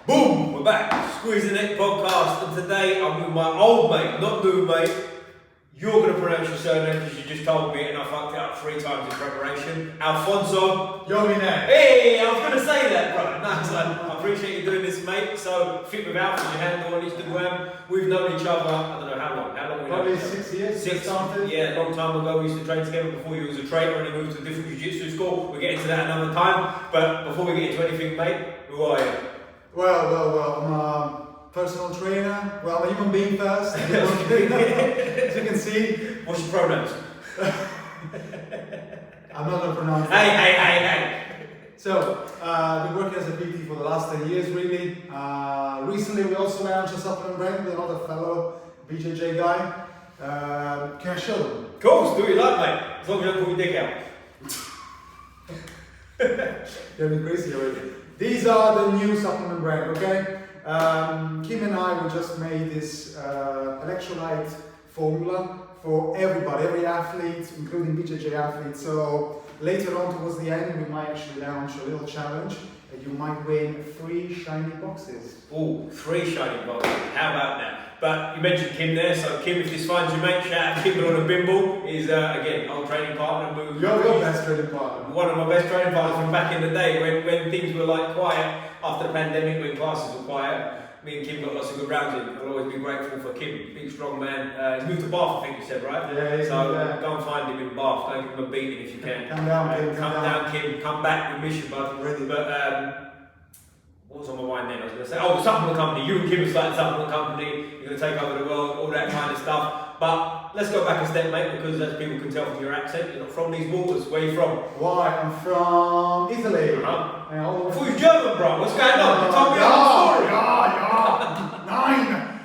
Boom! We're back. Squeeze the Neck podcast, and today I'm with my old mate, not new mate. You're going to pronounce your surname because you just told me, and I fucked it up 3 times in preparation. Alfonso Iovine. Hey, I was going to say that, bro. Nice. I appreciate you doing this, mate. So, FitwithAlf is your handle on Instagram. We've known each other, I don't know how long. How long we know Probably each other? 6 years. 6 something. Yeah, a long time ago. We used to train together before you was a trainer and he moved to a different Jiu Jitsu school. We'll get into that another time. But before we get into anything, mate, who are you? Well, I'm a personal trainer. Well, I'm a human being first. As you can see. What's your pronouns? I'm not going to pronounce it. Hey. So, I've been working as a PT for the last 10 years, really. Recently, we also launched a supplement brand with another fellow BJJ guy. Can I show them? Of course, do what you like, mate. As long as you don't pull your dick out. They're been crazy already. These are the new supplement brand, okay? Kim and I, we just made this electrolyte formula for everybody, every athlete, including BJJ athletes. So later on towards the end, we might actually launch a little challenge and you might win 3 shiny boxes. Oh, 3 shiny boxes. How about that? But you mentioned Kim there, so Kim, if this finds you, mate, shout out Kim on a bimble. Is again, old training partner. Your best training partner. One of my best training partners from back in the day when things were like quiet after the pandemic, when classes were quiet. Me and Kim got lots of good rounds in. I'll always be grateful for Kim, big strong man. He's moved to Bath, I think you said, right? Yeah, so go and find him in Bath. Go and give him a beating if you can. Come down, Kim. Come down, Kim. Come back. We miss you, bud. Ready. But what was on my mind then? I was going to say, the supplement company. You and Kim are starting a supplement company. You're going to take over the world, all that kind of stuff. But let's go back a step, mate, because as people can tell from your accent, you're not from these waters. Where are you from? Why? I'm from Italy. I thought you were German, bro. What's going on? You told me Yeah. 9.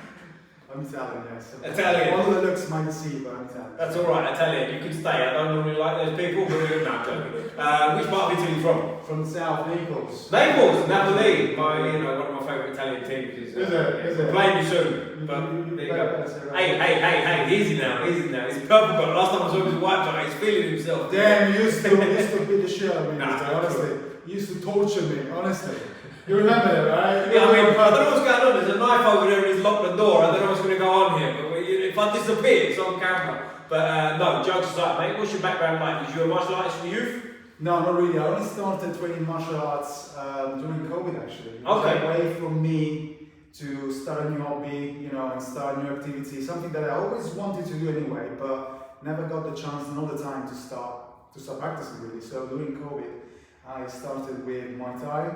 I'm Italian, yes. Italian. One of the looks might see, but I'm Italian. That's alright, Italian. You can stay. I don't normally like those people, but we're not joking. Which part of Italy are you from? From the south, Naples. Naples, Napoli. One of my favourite Italian teams is. Is it? We're playing you soon. But there you go. Hey, easy now. He's purple belt. Last time I saw him was white belt. He's feeling himself. Damn, you used to beat the shit out of me, honestly. True. You used to torture me, honestly. You remember that, right? Yeah, I don't know what's going on. There's a knife over there and he's locked the door. I don't know what's going to go on here. But if I disappear, it's on camera. But no, jokes aside, mate. What's your background like? Was you a martial artist from youth? No, not really. I only started training martial arts during COVID, actually. It was Okay. a way for me to start a new hobby, and start a new activity. Something that I always wanted to do anyway, but never got the chance and all the time to start practicing really. So during COVID, I started with Muay Thai.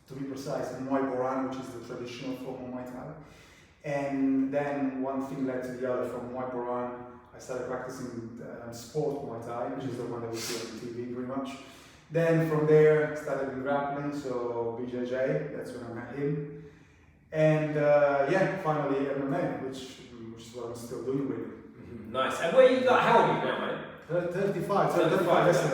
To be precise, Muay Boran, which is the traditional form of Muay Thai. And then one thing led to the other. From Muay Boran, I started practicing sport Muay Thai, which is the one that we see on TV pretty much. Then from there, I started with grappling, so BJJ, that's when I met him. And finally MMA, which is what I'm still doing really. Nice. And where you how old are you now, mate? 35.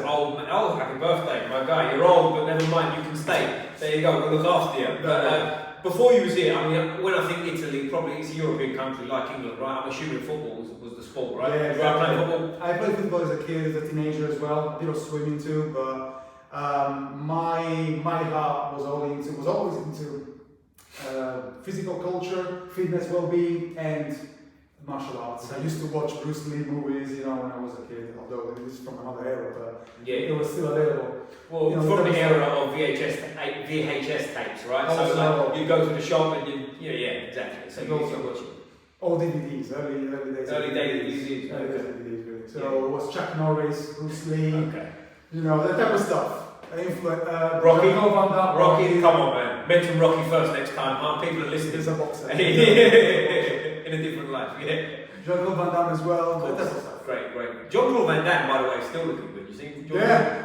Oh, happy birthday, my guy. You're old, but never mind, you can stay. There you go, we'll look after you. But before you was here, I mean, when I think Italy, probably it's a European country like England, right? I'm assuming football was the sport, right? Yeah, exactly. You playing football? I played football as a kid, as a teenager as well. A bit of swimming too, but my heart was always into physical culture, fitness, well-being, and martial arts. I used to watch Bruce Lee movies, when I was a kid, although it is from another era, but it was still available. Well, from the era of VHS tapes, right? Also, so like, you go to the shop and exactly. So you used to watch it. All DVDs, early days. Early days DVDs. DVDs, really. So it was Chuck Norris, Bruce Lee, that type of stuff. Rocky, come on, man. Mention Rocky first next time, huh? People are listening. He's a boxer. In a different life, yeah. Jean-Claude Van Damme as well. Great. Jean-Claude Van Damme, by the way, is still looking good. You see?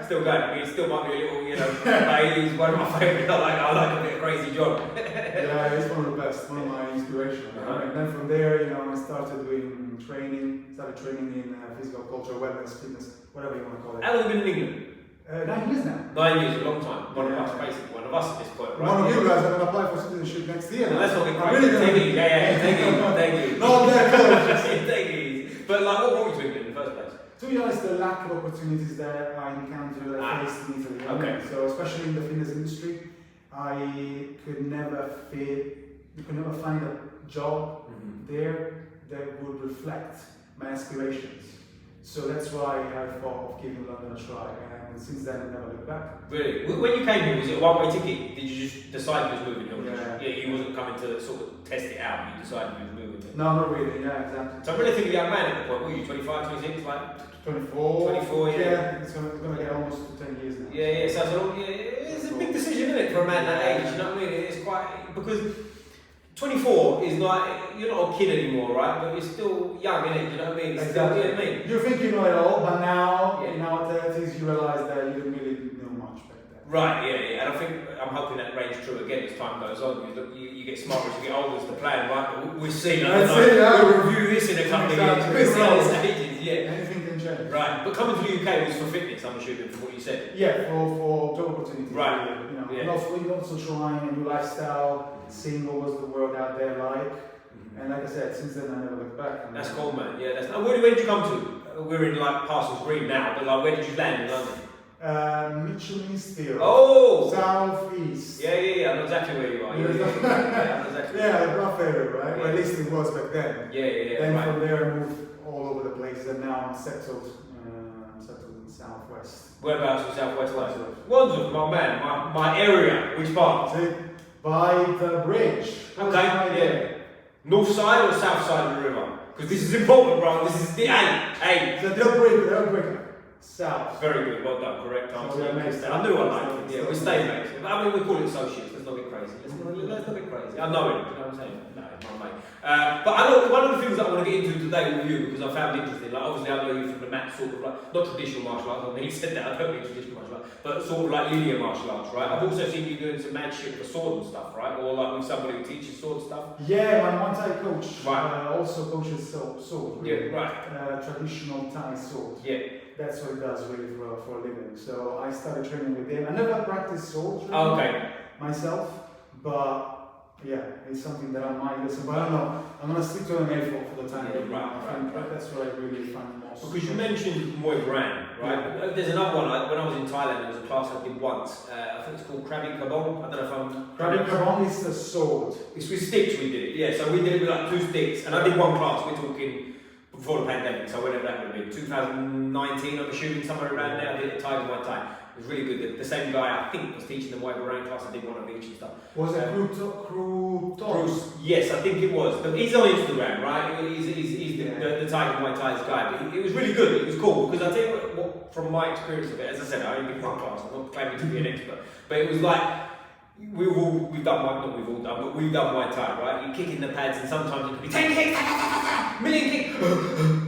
Still going. I mean, he still might be a little, but he's one of my favourites. I like a bit of Crazy John. Yeah, he's one of the best, one of my inspirations. And then from there, I started doing training in physical culture, wellness, fitness, whatever you want to call it. How long have you been in England? 9 years now. 9 years, a long time. One of us, basically. One of us at this point, right? One of you guys are going to apply for citizenship next year. No, that's not I'm really going to. Take it easy. Not that close. Take it easy. But what brought you to England in the first place? To be honest, the lack of opportunities that I encountered, I faced in Italy. Okay. So especially in the fitness industry, I could never find a job there that would reflect my aspirations. So that's why I thought of giving London a try, and since then I never looked back. Really? When you came here, was it a one-way ticket? Did you just decide you was moving here? Yeah. Yeah, you wasn't coming to sort of test it out, you decided you was moving here. No, not really, yeah, exactly. So I'm a relatively young man at the point, were you 25, 26, like? 24. 24, yeah. It's going to get almost to 10 years now. Yeah, so it's a big decision, isn't it, for a man that age, you know what I mean? It's quite, because 24 is like, you're not a kid anymore, right? But you're still young, innit? You know what I mean? Exactly. You know what I mean? You think you know it all, but now, in our 30s, you realise that you didn't really know much back then. Right, yeah. And I think, I'm hoping that reigns true again as time goes on. You get smarter as you get older, is the plan, right? But we'll see. We'll review this in a couple of years. Stages, yeah. Anything can change. Right, but coming to the UK was for fitness, I'm assuming, from what you said. Yeah, for job opportunities. Right. You know, Yeah. and also trying a new lifestyle, seeing what was the world out there like. And like I said, since then I never looked back. That's cool, man. Yeah, that's. Where did you come to? We're in like Parsons Green now, but like, where did you land in London? Mitchell Steel. Oh! South East. Yeah. I know exactly where you are. Yeah, I know exactly. yeah, rough area, right? Yeah. Or at least it was back then. Yeah. Then Right. from there I moved all over the place, and now I'm settled in Southwest. Whereabouts in Southwest London? Wandsworth, my man, my area. Which part? So, by the bridge. Okay, yeah. North side or south side of the river? Because this is important, bro. This is the A. So they'll break south. Very good, well done, correct answer. Yeah, mate. I knew I liked it. Yeah, we stay mates. I mean, we call it associates. Let's not get crazy. Let's not get crazy. I know him. You know what I'm saying? No, my mate. But I know one of the things that I want to get into today with you, because I found interesting. Like, obviously, I know you from the mat, sort of like not traditional martial arts. I mean, he said that. I don't mean traditional martial arts, but sort of like linear martial arts, right? I've also seen you doing some mad shit with sword and stuff, right? Or like with somebody who teaches sword stuff. Yeah, my Muay Thai coach Right. also coaches sword. Yeah, right. Traditional Thai sword. Yeah. That's what he does really for a living. So I started training with him. I never practiced sword training Okay. myself, but yeah, it's something that I might listen. But I don't know. I'm gonna stick to MMA for the time being. Right. That's what I really find most. Because you mentioned Muay Thai, right? Yeah. There's another one. When I was in Thailand, there was a class I did once. I think it's called Krabi Kabong. I don't know if I'm. Krabi Kabong is the sword. It's with sticks we did it. Yeah, so we did it with like 2 sticks, and I did one class. We're talking before the pandemic, so whenever that would have been, 2019. I'm assuming somewhere around there. I did a Thai Muay Thai. It was really good. The same guy, I think, was teaching the Muay Thai class. I did one of each and stuff. Was it Crew Talks? Yes, I think it was. But he's on Instagram, right? He's the Tiger Muay Thai's guy. But it was really good. It was cool because I tell you what, from my experience of it, as I said, I only did one class. I'm not claiming to be an expert, but it was like we've done Muay Thai, right? You kick in the pads, and sometimes it could be 10 kicks, million kicks.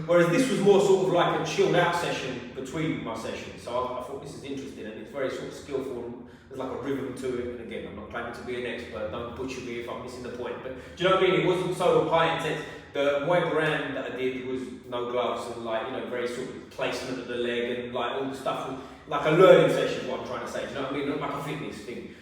Whereas this was more sort of like a chilled out session between my sessions. So I thought this is interesting, and it's very sort of skillful. There's like a rhythm to it, and again, I'm not claiming to be an expert, don't butcher me if I'm missing the point, but do you know what I mean? It wasn't so high intense. The Muay Thai that I did was no gloves and like, you know, very sort of placement of the leg and like all the stuff, like a learning session, what I'm trying to say, do you know what I mean? Not like a fitness thing.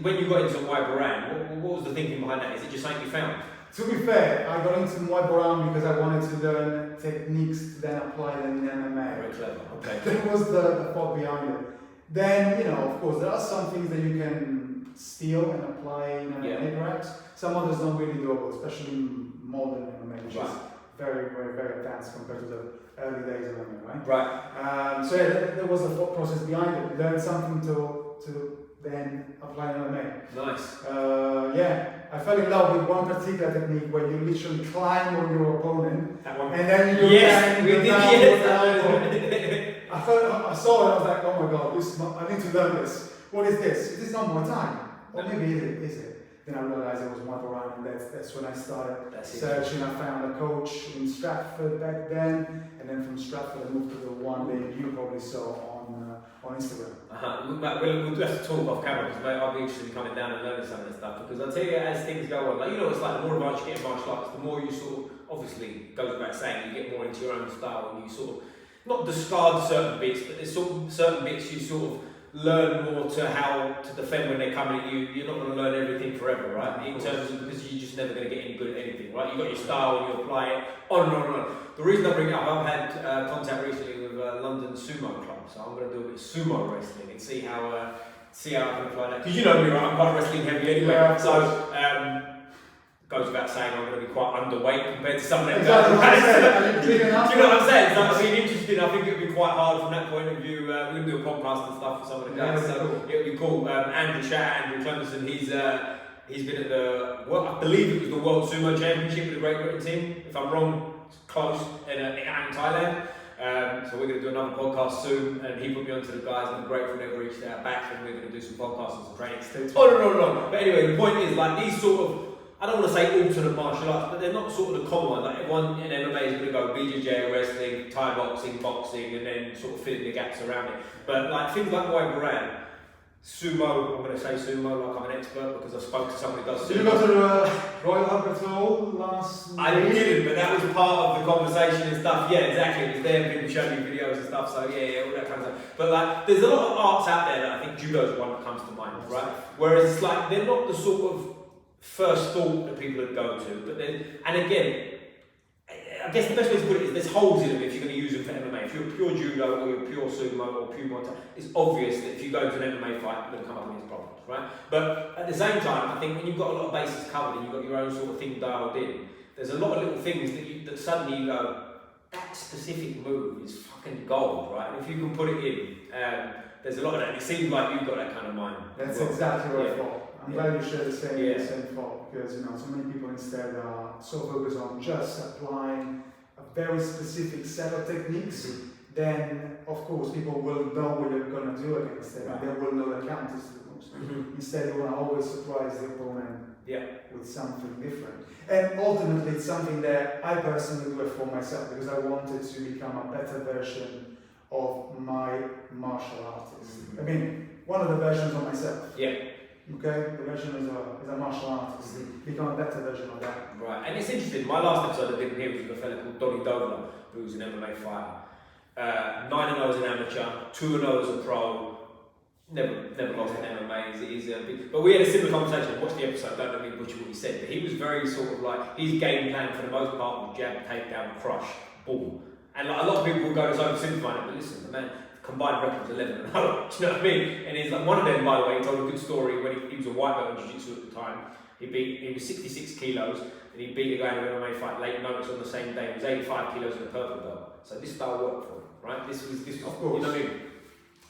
When you got into Muay Thai, what was the thinking behind that? Is it just something you found? To be fair, I got into Muay Thai because I wanted to learn techniques to then apply them in MMA. Very clever, okay. That was the thought behind it. Then, you know, of course, there are some things that you can steal and apply in MMA perhaps. Some others don't really doable, especially in modern MMA, which is very, very, very advanced compared to the early days of MMA, right? Right. So yeah, there was a thought process behind it. Learn something to then apply in MMA. Nice. I fell in love with one particular technique where you literally climb on your opponent. That one. And then you I saw it, I was like, oh my god, I need to learn this. What is this? Is this not Muay Thai? Or maybe is it? Then I realized it was Muay Thai, and that's when I started searching. I found a coach in Stratford back then, and then from Stratford I moved to the one that you probably saw on Instagram. We'll have to talk off camera because I'll be interested in coming down and learning some of this stuff, because I'll tell you, as things go on, like, you know, it's like the more advanced you get in martial arts, the more you sort of, obviously, it goes without saying, you get more into your own style and you sort of, not discard certain bits, but there's sort of certain bits you sort of learn more to how to defend when they're coming at you. You're not going to learn everything forever, right? In terms of, because you're just never going to get any good at anything, right? You've got your style and you apply it on and on and on. The reason I bring it up, I've had contact recently with London Sumo Club, so I'm going to do a bit of sumo wrestling and see how see how I can apply that. Because you know me, right? I'm quite wrestling heavy anyway. Yeah, so goes without saying I'm going to be quite underweight compared to some of them Exactly. guys. Do you know what I'm saying? So I mean, interesting. I think it would be quite hard from that point of view. We're going to do a podcast and stuff for some of the guys, so it would be cool. Andrew Clemenson, he's been at the, I believe it was the World Sumo Championship with the Great Britain team. If I'm wrong, it's close in Thailand. So we're going to do another podcast soon, and he put me onto the guys. I'm grateful they've reached out back, and we're going to do some podcasts and some training. No. But anyway, the point is, like, these sort of, I don't want to say alternate martial arts, but they're not sort of the common ones. Like everyone in MMA is going to go BJJ, wrestling, Thai boxing, and then sort of filling the gaps around it. But like things like Muay Thai, sumo, I'm going to say sumo like I'm an expert because I spoke to someone who does sumo. Did you go to the Royal Albert Hall last I didn't, but that was part of the conversation and stuff. Yeah, exactly. It was there, people showing me videos and stuff, so yeah, all that kind of stuff. But like, there's a lot of arts out there that I think judo's one that comes to mind, right? Whereas it's like, they're not the sort of first thought that people would go to, but then, and again, I guess the best way to put it is there's holes in them if you're going to use them for MMA. If you're pure judo or you're pure sumo or pure Muay Thai, it's obvious that if you go to an MMA fight, you're going to come up against problems, right? But at the same time, I think when you've got a lot of bases covered and you've got your own sort of thing dialed in, there's a lot of little things that suddenly you go, that specific move is fucking gold, right? And if you can put it in, there's a lot of that. And it seems like you've got that kind of mind. That's exactly what I thought. I'm glad you share the same thought, because so many people instead are so focused on just applying a very specific set of techniques. Then of course people will know what you're going to do against them, and they will know the counters to those. Instead, you want to always surprise the opponent with something different. And ultimately, it's something that I personally do it for myself, because I wanted to become a better version of my martial artist. I mean, one of the versions of myself. Okay, the version is a martial artist. Become a better version of that. Right, and it's interesting. My last episode I did here was with a fellow called Donny Dobler, who's an MMA fighter. 9-0 as an amateur, 2-0 as a pro. Never lost in MMA. He's a big, but we had a similar conversation. Watch the episode. Don't let me butcher what he said. But he was very sort of like, his game plan for the most part was jab, takedown, crush, boom. And like, a lot of people will go to oversimplify it, but listen, the man combined record was 11-0. Do you know what I mean? And he's like, one of them, by the way, he told a good story when he was a white belt in Jiu Jitsu at the time. He was 66 kilos, and he beat a guy in an MMA fight late notice on the same day. He was 85 kilos in a purple belt. So this style worked for him, right? This was, of course. You know what I mean?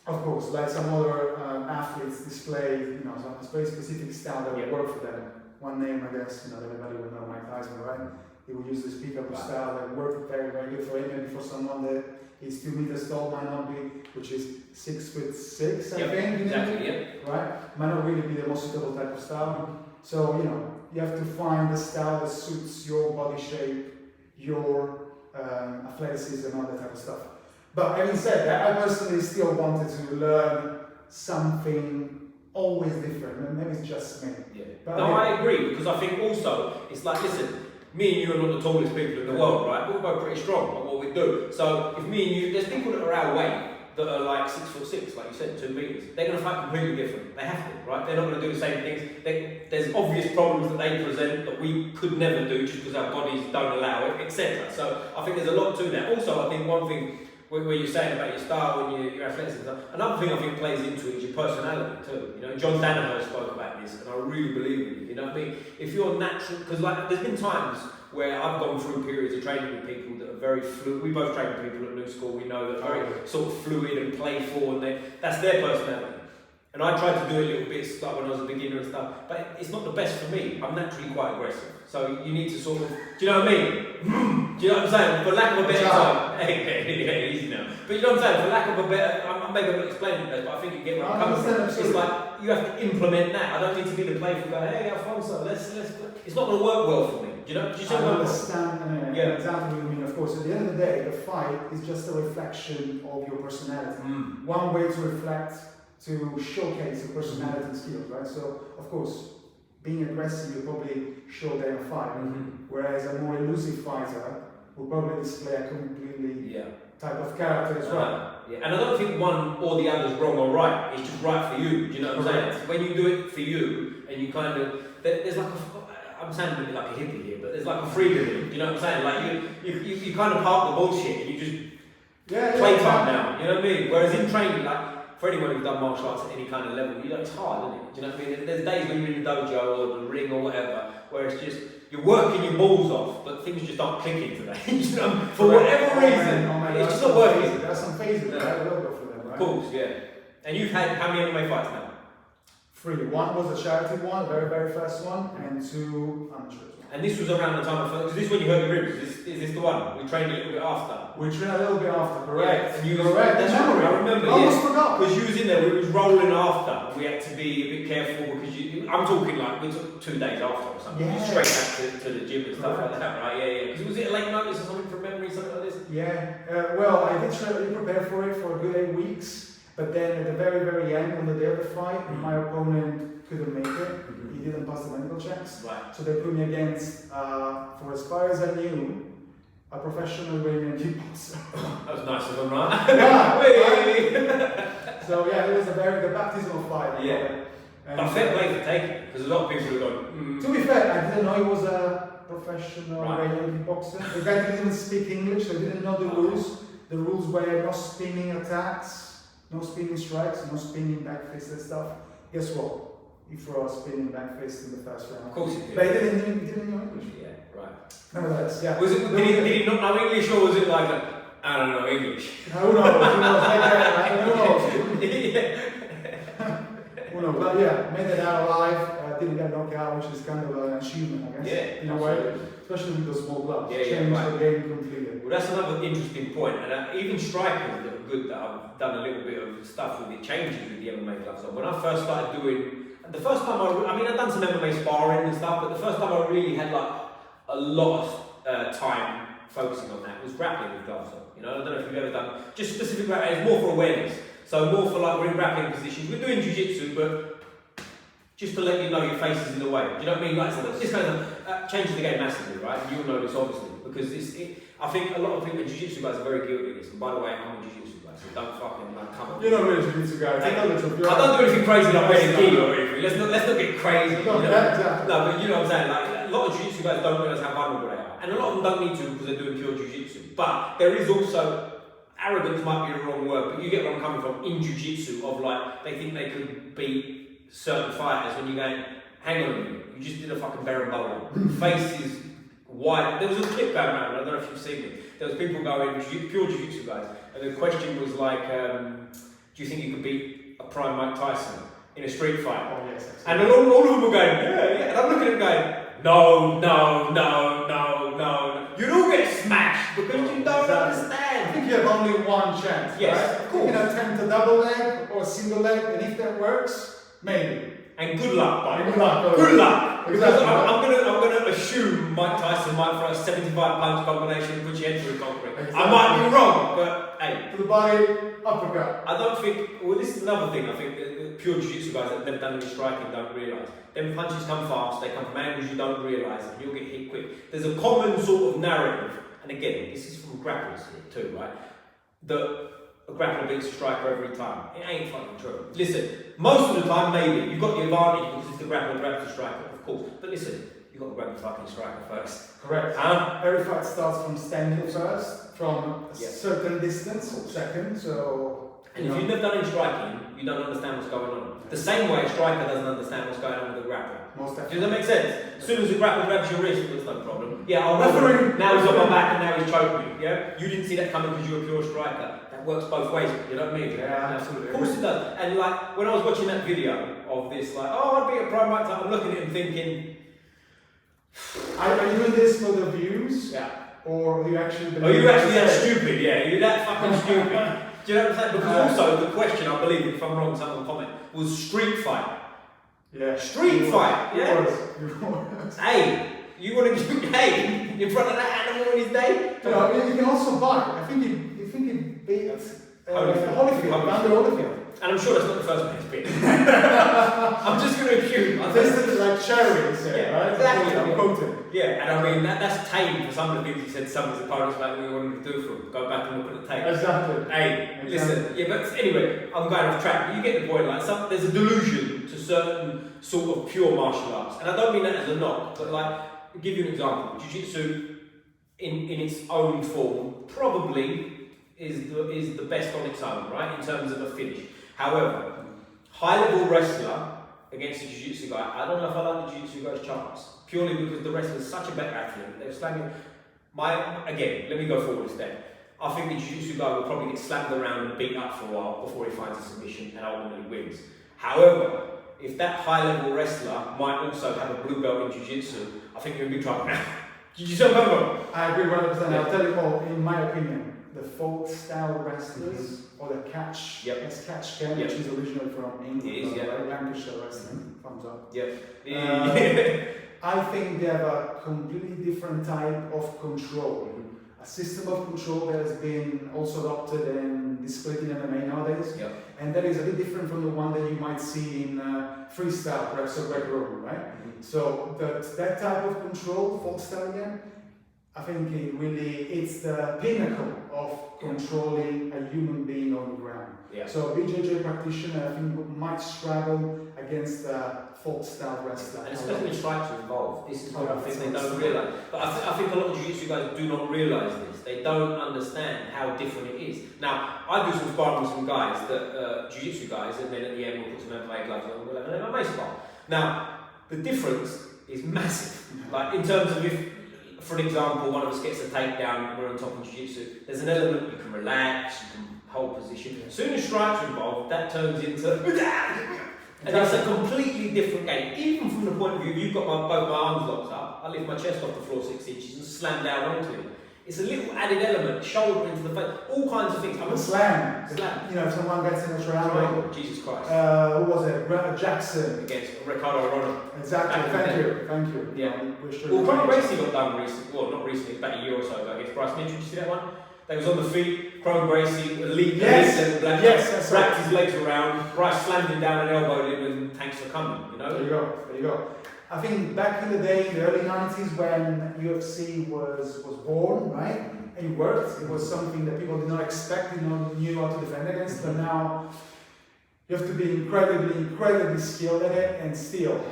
Of course, like some other athletes display, some very specific style that will work for them. One name, I guess, everybody will know Mike Tyson, right? He will use this pick-up style that worked very, very good for him. Maybe for someone that is 2 meters tall, might not be, which is 6'6", I think. Exactly, right? Might not really be the most suitable type of style. So, you have to find the style that suits your body shape, your athleticism, and all that type of stuff. But having said that, I personally still wanted to learn something always different, and maybe it's just me. But I agree, because I think also, it's like, listen, me and you are not the tallest people in the world, right? We're both pretty strong at what we do. So if me and you, there's people that are our weight that are like 6'6", like you said, 2 meters. They're going to fight completely different. They have to, right? They're not going to do the same things. There's obvious problems that they present that we could never do just because our bodies don't allow it, etc. So I think there's a lot to that. Also, I think one thing where you're saying about your style and your athleticism, another thing I think plays into it is your personality too. John Danaher spoke about this, and I really believe in it. You know what I mean? If you're natural, because like there's been times where I've gone through periods of training with people that are very fluid. We both train with people at New School. We know that are very sort of fluid and playful, and that's their personality. And I tried to do a little bit like when I was a beginner and stuff, but it's not the best for me. I'm naturally quite aggressive. So you need to sort of, do you know what I mean? Do you know what I'm saying? For lack of a better term, easy now. But you know what I'm saying? For lack of a better, maybe I'm not explaining it best, but I think you get where I'm coming from. It's like, you have to implement that. I don't need to be the playful guy, hey Alfonso, let's it's not going to work well for me. Do you know? Do you I understand exactly what you mean. Of course, at the end of the day, the fight is just a reflection of your personality. One way to reflect, to showcase your personality and skills, right? So, of course, being aggressive, you probably show that in a fight, whereas a more elusive fighter will probably display a completely type of character as well. And I don't think one or the other is wrong or right. It's just right for you. Do you know what I'm saying? When you do it for you, and you kind of, there's like I'm sounding a bit like a hippie here, but there's like a freedom in it. Do you know what I'm saying? Like you kind of park the bullshit and you just play time now. You know what I mean? Whereas in training, like for anyone who's done martial arts at any kind of level, it's hard, isn't it? Do you know what I mean? There's days when you're in the dojo or the ring or whatever, where it's just, you're working your balls off, but things just aren't clicking today. You know, for whatever reason, it's just not working. There's some phases that I will go for them, right? Of course, yeah. And you've had how many MMA fights now? 3. One was a charity one, the very, very first one, and 2 amateurs. And this was around the time of, is this when you hurt your ribs? Is this the one? We trained a little bit after. We trained a little bit after, correct. Yeah, and you correct. That's memory. I remember. I almost forgot. Because you was in there, we was rolling after. We had to be a bit careful because I'm talking like, we took 2 days after or something. Yeah. Straight back to the gym and stuff like that, right? Yeah. Because was it a late notice or something from memory, something like this? Yeah. Well, I did try to prepare for it for a good 8 weeks. But then at the very, very end, on the day of the fight, my opponent couldn't make it. He didn't pass the medical checks. Right. So they put me against, for as far as I knew, a professional Iranian kickboxer. That was nice of them, right? Yeah. So yeah, it was the baptismal fight. Yeah. But fair play for taking it, because a lot of people have gone, To be fair, I didn't know he was a professional Right. Iranian kickboxer. The guy didn't speak English, so he didn't know the rules. The rules were no spinning attacks, no spinning strikes, no spinning back fists and stuff. Guess what? He threw a spinning back fist in the first round. Of course he did. But he didn't know English. Yeah, right. Nevertheless, yeah. Did he not know English, or was it like a, I don't know English? Who knows? Who knows? Who knows? Yeah. Who knows? But yeah, made it out alive. Didn't get knocked out, which is kind of an achievement, I guess. Yeah, in a way, especially with those small gloves. Yeah, Changed right. the game completely. Well, that's another interesting point, and even strikers that are good, that I've done a little bit of stuff with the changes with the MMA gloves on. When I first started doing, the first time I've done some MMA sparring and stuff, but the first time I really had like a lot of time focusing on that was grappling with gloves on. You know, I don't know if you've ever done just specific grappling. It's more for awareness, so more for like we're in grappling positions. We're doing Jiu Jitsu, but just to let you know your face is in the way. Do you know what I mean? Like, this kind of changes the game massively, right? You'll know this obviously, because I think a lot of people, Jiu-Jitsu guys are very guilty of this. And by the way, I'm a Jiu-Jitsu guy, so don't fucking like come on. You're not really a Jiu-Jitsu guy. I don't do anything crazy like wearing a gi or anything. Let's not get crazy. You know? Exactly. No, but you know what I'm saying? Like, a lot of Jiu-Jitsu guys don't realise how vulnerable they are. And a lot of them don't need to because they're doing pure Jiu-Jitsu. But there is also, arrogance might be the wrong word, but you get where I'm coming from in Jiu-Jitsu, of like, they think they could beat certain fighters when you're going, hang on a minute, you just did a fucking berimbolo. Face is wide. There was a clip going around, I don't know if you've seen it. There was people going, pure Jiu-Jitsu guys, and the question was like, do you think you could beat a prime Mike Tyson in a street fight? Oh, yes. And then all of them were going, yeah. And I'm looking at them going, no. You'd all get smashed because you don't understand. I think you have only one chance, yes, right? Of course. You can attempt a double leg or a single leg, and if that works, maybe. And good luck, buddy. Good luck. Good luck. Because Exactly. I'm gonna assume Mike Tyson might throw a 75 punch combination and put your head through concrete. Exactly. I might be wrong, but hey. To the body, uppercut. I don't think, well, this is another thing I think the pure Jiu-Jitsu guys that have never done any striking don't realise. Them punches come fast, they come from angles you don't realise, and you'll get hit quick. There's a common sort of narrative, and again, this is from grapplers here too, right? That a grappler beats a striker every time. It ain't fucking true. Listen, most of the time maybe, you've got the advantage because it's the grappler grabs the striker, of course. But listen, you've got to grab the fucking striker first. Correct. Every fight starts from standing first, from a certain distance, second, so... And if you've never done any striking, you don't understand what's going on. The same way a striker doesn't understand what's going on with a grappler. Most definitely. Does that make sense? As soon as the grappler grabs your wrist, there's no problem. Yeah, I'll referee. Now he's on my back and now he's choking me. Yeah? You didn't see that coming because you're a pure striker. That works both ways, you know what I mean? Yeah, absolutely. Of course it does. And like, when I was watching that video of this, like, oh, I'd be a prime Mike Tyson, I'm looking at him thinking... Are you doing this for the views? Yeah. Or are you actually... Are you actually that stupid? Yeah, you're that fucking stupid. Do you know what I'm saying? Because also, the question, I believe, if I'm wrong, someone comment, was street fight. Yeah. Street fight, yeah? Yours. Hey, you want to get hey in front of that animal in his day? You know, you can also buy. I think he beat Holyfield. And I'm sure that's not the first man he's beaten. I'm just going to accuse. This is like cherries, right? Exactly. I'm quoting. Yeah, and I mean, that's tame for some of the things he said to some of his opponents about what he wanted to do for him. Go back and look at the tape. Exactly. Hey, listen, yeah, but anyway, I'm going off track, but you get the point, like, there's a delusion to certain sort of pure martial arts, and I don't mean that as a knock, but like, I'll give you an example. Jiu-Jitsu, in its own form, probably is the best on its own, right, in terms of a finish. However, high-level wrestler against a jiu-jitsu guy, I don't know if I like the jiu-jitsu guy's chance. Purely because the wrestler's such a better athlete. They're slamming. Again, let me go forward a step. I think the jiu-jitsu guy will probably get slammed around and beat up for a while before he finds a submission and ultimately wins. However, if that high-level wrestler might also have a blue belt in jiu-jitsu, I think you're in big trouble now. Did you see what I'm talking about? I agree 100%. I'll tell you more, in my opinion, the folk style wrestlers or the catch, as catch game, which is originally from England, like Lancashire wrestling, thumbs up. I think they have a completely different type of control. A system of control that has been also adopted and displayed in MMA nowadays. And that is a bit different from the one that you might see in freestyle, perhaps, or Greco-Roman, right? So that type of control, folk style again, I think it's the pinnacle of controlling a human being on the ground. So a BJJ practitioner, I think, might struggle against a folk style wrestler. And especially when strikes are involved. This is what I think they don't realise. But I think a lot of jiu-jitsu guys do not realise this. They don't understand how different it is. Now, I do some sparring with some guys, jiu-jitsu guys, and then at the end we'll put some MMA gloves on and we'll have an MMA spar. Now, the difference is massive. Like in terms of if, for an example, one of us gets a takedown and we're on top of jiu-jitsu, there's an element you can relax, you can hold position. As soon as strikes are involved, that turns into and it's a completely different game. Even from the point of view, you've got both my arms locked up, I lift my chest off the floor 6 inches and slam down onto it. It's a little added element, shoulder into the face, all kinds of things. I'm a slam. You know, if someone gets in a triangle. Jesus Christ. Who was it? Jackson. Against Ricardo Arona. Exactly, thank you. Yeah. Well, Conor Gracie got done recently, well, not recently, about a year or so ago against Bryce Mitchell. Did you see that one? They was on the feet, Conor Gracie, wrapped his legs around, Bryce slammed him down and elbowed him, and thanks for coming, you know? There you go. I think back in the day, in the early 90s, when UFC was born, right? And it worked. It was something that people did not expect, knew how to defend against. But now you have to be incredibly skilled at it, and still,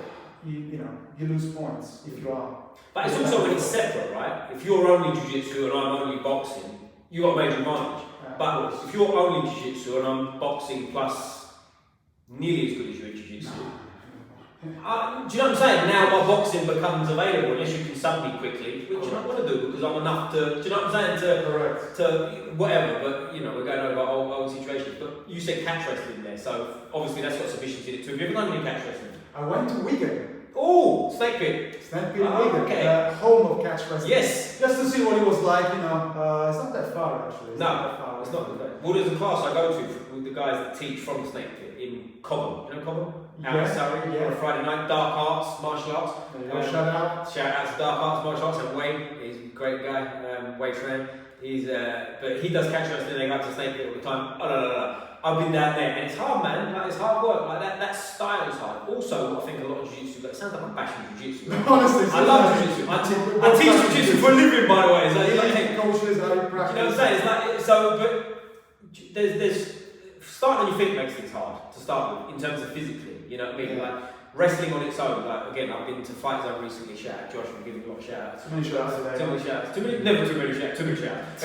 you lose points if you are. But it's also when it's separate, right? If you're only jiu-jitsu and I'm only boxing, you got a major advantage. But if you're only jiu-jitsu and I'm boxing plus nearly as good as you at jiu-jitsu. Do you know what I'm saying? Now my boxing becomes available unless you can sub me quickly, which you're not going to do because I'm enough to. Do you know what I'm saying? To whatever, but we're going over old situations. But you said catch wrestling there, so obviously that's got submissions in it too. Have you ever done any catch wrestling? I went to Wigan. Oh, Snake Pit. Snake Pit, Wigan. Okay. Home of catch wrestling. Yes. Just to see what it was like, it's not that far actually. It's not that far. Well, there's a class I go to with the guys that teach from Snake Pit in Cobham. You know Cobham? Out in Surrey, on a Friday night, Dark Arts, martial arts. Shout out to Dark Arts, martial arts, and Wayne, he's a great guy, Wayne Tran. He's, but he does catch wrestling, they go to Snake Pit all the time. I've been down there, and it's hard, man. Like, it's hard work. Like that style is hard. Also, I think a lot of jiu-jitsu. It sounds like I'm bashing jiu-jitsu. Honestly, I love jiu-jitsu. I teach jiu-jitsu for a living, by the way. It's like, hey, coaches, how you practice. You know what I'm saying? It's like so, but there's starting on your feet makes things hard to start with in terms of physically. You know what I mean? Like wrestling on its own. Like again, I've been to Fight Zone recently. Shout out Josh for giving a lot of shout outs. Too many shout outs. Never too many shout outs.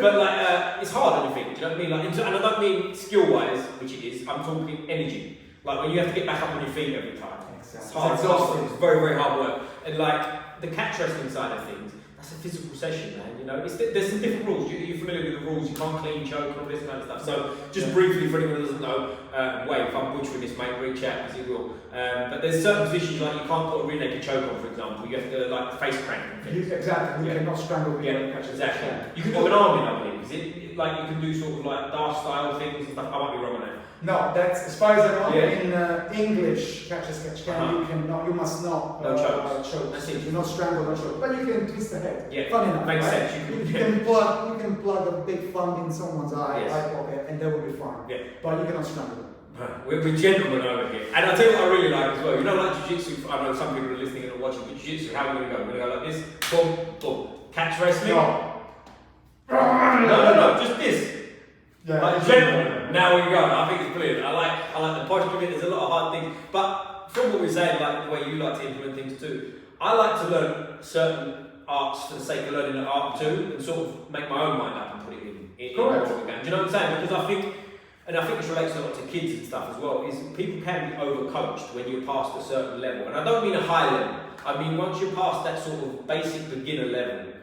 But like it's hard on your feet. Do you know what I mean? Like, and I don't mean skill wise, which it is. I'm talking energy. Like when you have to get back up on your feet every time. Exactly. It's hard. It's exhausting. It's very, very hard work. And like the catch wrestling side of things, that's a physical session, man. You know, there's some different rules. You're familiar with the rules. You can't clean, choke, all this kind of stuff. So just briefly, for anyone who doesn't know, wait, if I'm butchering this, mate, reach out because you will. But there's certain positions like you can't put a rear naked choke on, for example. You have to like face crank. Exactly. You cannot strangle people. Exactly. You can do an arm in, I believe. Is it like you can do sort of like Darth style things and stuff? I might be wrong on that. No, that's as far as I know. In English, catch you must not choke. That's it. You not strangle, not choke, but you can twist the head. Yeah, funny enough, makes right? sense. You can plug a big thumb in someone's eye pocket, and that will be fine. Yeah. But you cannot strangle them. We're gentlemen over here. And I'll tell you what I really like as well. You know, like jiu-jitsu, I know some people are listening and are watching, but jiu-jitsu, how are we going to go? We're going to go like this, boom, boom. Catch wrestling? No, just this. Yeah, like gentlemen, now we go. I think it's brilliant. I like the posture of it. There's a lot of hard things. But from what we're saying, like the way you like to implement things too, I like to learn certain arts for the sake of learning the art too, and sort of make my own mind up and put it in. Do you know what I'm saying? Because I think and I think this relates a lot to kids and stuff as well, is people can be overcoached when you're past a certain level. And I don't mean a high level, I mean once you're past that sort of basic beginner level,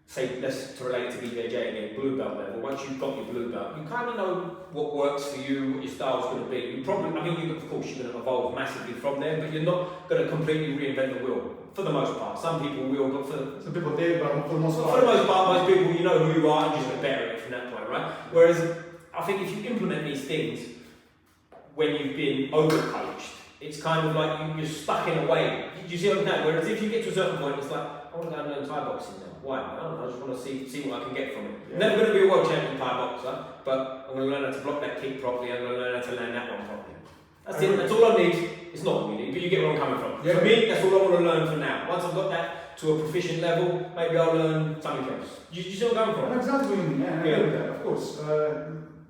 say, let's to relate to BJJ again, blue belt level, once you've got your blue belt, you kind of know what works for you, what your style's going to be. You probably, I mean, of course you're going to evolve massively from there, but you're not going to completely reinvent the wheel, for the most part. Some people will, but some people did, but for the most part. For the most part, most people, you know who you are and just get better at it from that point, right? Whereas, I think if you implement these things when you've been overcoached, it's kind of like you're stuck in a way. Do you see what I'm saying? Whereas if you get to a certain point, it's like, I want to go and learn Thai boxing now. Why? I don't know, I just want to see what I can get from it. Yeah. Never going to be a world champion Thai boxer, but I'm going to learn how to block that kick properly, I'm going to learn how to land that one properly. That's it, that's all I need. It's not all you need, but you get where I'm coming from. Yeah. For me, that's all I want to learn for now. Once I've got that to a proficient level, maybe I'll learn something else. You see where I'm going from? Exactly what you mean, yeah, I agree with that, of course.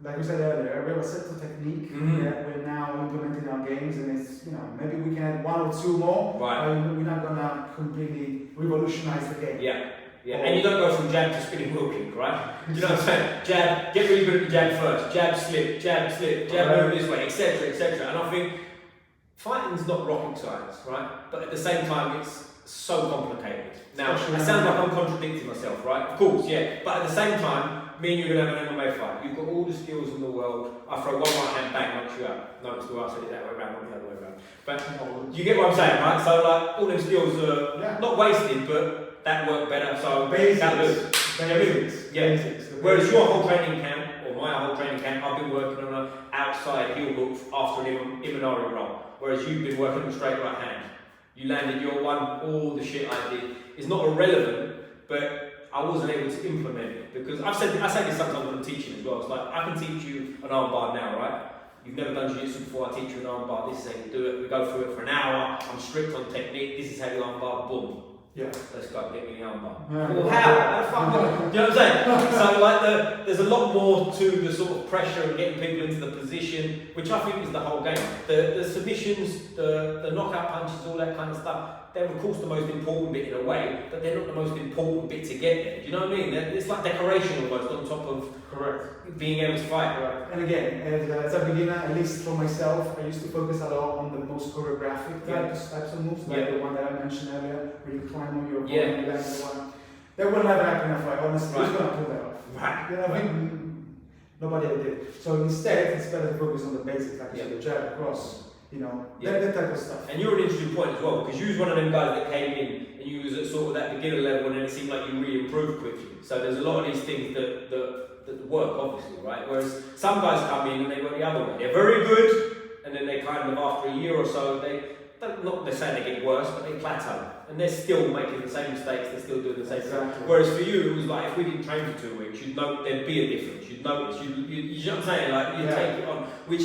Like we said earlier, we have a set of technique that we're now implementing in our games, and it's, you know, maybe we can add one or two more. Right. We're not gonna completely revolutionize the game. Yeah. Yeah, and you don't go from jab to spinning wheel kick, right? Do you know what I'm saying? Jab, get really good at the jab first. Jab, slip, jab, move this way, etc., etc. And I think fighting's not rocket science, right? But at the same time, it's so complicated. Now, it sounds like I'm contradicting myself, right? Of course, yeah. But at the same time, me and you are going to have an MMA fight. You've got all the skills in the world. I throw one right hand, bang, knocks you out. Notice the way I said it that way around, not the other way around. But you get what I'm saying, right? So, like, all them skills are not wasted, but that work better. So, basics. Whereas your whole training camp, or my whole training camp, I've been working on an outside heel hook after an Imanari roll. Whereas you've been working on straight right hand. You landed your one, all the shit I did is not irrelevant, but I wasn't able to implement it because I say this sometimes when I'm teaching as well. It's like I can teach you an armbar now, right? You've never done Jiu Jitsu before. I teach you an armbar. This is how you do it. We go through it for an hour. I'm strict on technique. This is how you armbar. Boom. Yeah. Let's go. Get me the armbar. Well, how the fuck? Do you know what I'm saying? So like there's a lot more to the sort of pressure and getting people into the position, which I think is the whole game. The submissions, the knockout punches, all that kind of stuff. They're of course the most important bit in a way, but they're not the most important bit to get there. Do you know what I mean? It's like decoration almost on top of being able to fight. Correct. And again, as a beginner, at least for myself, I used to focus a lot on the most choreographic types of moves, like the one that I mentioned earlier, where you climb on your opponent and land the one. That will never happen in a fight, honestly. Who's going to pull that off? Right. You know what I mean? Nobody ever did. So instead, it's better to focus on the basics, like the jab, across. You know, that type of stuff. And you're an interesting point as well, because you was one of them guys that came in and you was at sort of that beginner level and then it seemed like you really improved quickly. So there's a lot of these things that work, obviously, right? Whereas some guys come in and they go the other way. They're very good, and then they kind of, after a year or so, they're saying they get worse, but they plateau. And they're still making the same mistakes, they're still doing the same thing. Whereas for you, it was like, if we didn't train for 2 weeks, you'd know there'd be a difference. You'd notice, you know what I'm saying? Like, you take it on, which,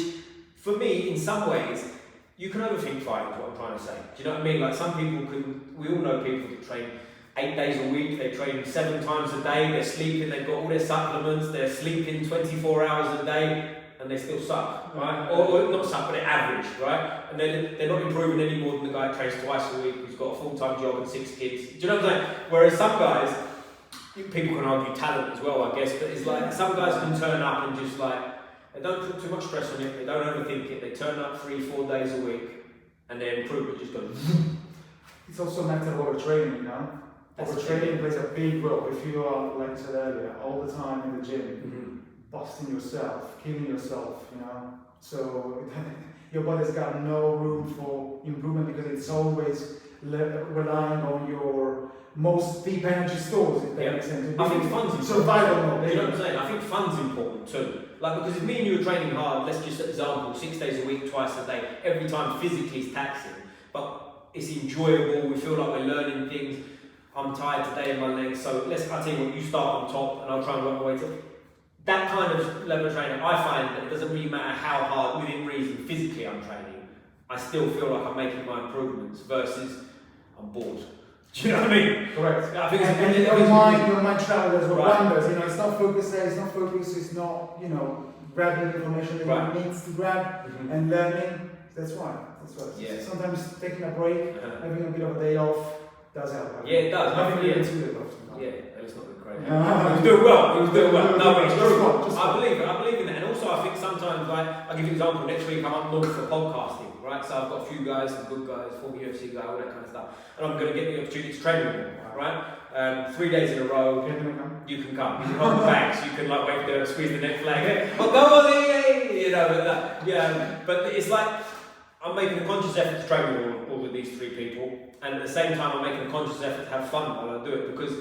for me, in some ways, you can overthink fighting, is what I'm trying to say. Do you know what I mean? Like some people we all know people that train 8 days a week, they train 7 times a day, they're sleeping, they've got all their supplements, they're sleeping 24 hours a day, and they still suck, right? Or not suck, but they're average, right? And they're not improving any more than the guy that trains twice a week, who's got a full-time job and 6 kids. Do you know what I'm saying? Whereas some guys, people can argue talent as well, I guess, but it's like some guys can turn up and just like, they don't put too much stress on it, they don't overthink it, they turn up 3-4 days a week and their improvement just goes. It's also a matter of overtraining, you know? Overtraining plays a big role. If you are, like I said earlier, all the time in the gym, busting yourself, killing yourself, you know? So your body's got no room for improvement because it's always relying on your most deep energy stores, if that makes sense. I think fun's important. Survival mode. You know what I'm saying? I think fun's important too. Like, because if me and you are training hard, let's just example, 6 days a week, twice a day, every time physically is taxing, but it's enjoyable, we feel like we're learning things. I'm tired today in my legs, so I'll tell you what, you start on top and I'll try and work my way to that kind of level of training. I find that it doesn't really matter how hard, within reason, physically I'm training, I still feel like I'm making my improvements versus I'm bored. Do you know what I mean? Correct. I think and your mind travels with wonders. You know, it's not focused there, it's not focused, it's not, you know, grabbing information that it needs to grab and learning. That's why. Sometimes taking a break, having a bit of a day off does help. Yeah, it does. Having a too little often. Yeah, it's not good crazy. He was doing well. No, but it's true. I believe in that. And also I I think sometimes, like, I'll give you an example. Next week I'm up north for podcasting, right? So I've got a few guys, some good guys, former UFC guy, all that kind of stuff, and I'm going to get the opportunity to train with them, right? 3 days in a row, you can come. You can hold the bags, you can like wait there and squeeze the neck flag. Oh, go on, you know, but it's like I'm making a conscious effort to train with all of these 3 people, and at the same time I'm making a conscious effort to have fun while I do it, because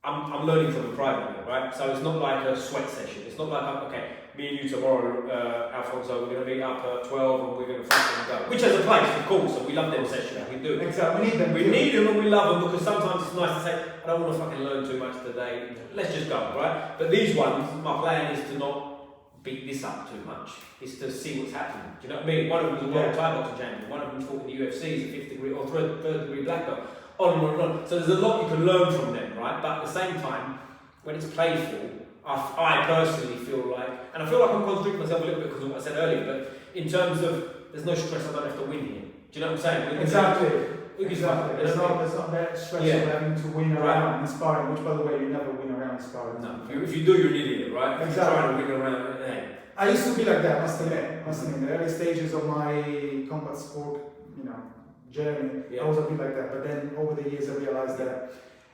I'm learning from them privately, right? So it's not like a sweat session. It's not like, okay, me and you tomorrow, Alfonso, we're going to meet up at 12 and we're going to fucking go. Which has a place, of course, and we love them sessions, we do. Exactly, we need them. We need them and we love them, because sometimes it's nice to say, I don't want to fucking learn too much today, let's just go, right? But these ones, my plan is to not beat this up too much. It's to see what's happening. Do you know what I mean? One of them was a world Thai boxing champion, one of them fought in the UFC, is a 5th degree or 3rd degree black belt. On and on and on. So there's a lot you can learn from them, right? But at the same time, when it's playful, I personally feel like, and I feel like I'm contradicting myself a little bit because of what I said earlier, but in terms of, there's no stress, I don't have to win here. Do you know what I'm saying? Exactly. There's not that stress of having to win around in sparring, which by the way, you never win around in sparring. No, if you do, you're an idiot, right? Exactly. If you're trying to win around, hey. I used to be like that, must admit. In the early stages of my combat sport, journey, I was a bit like that. But then over the years, I realized that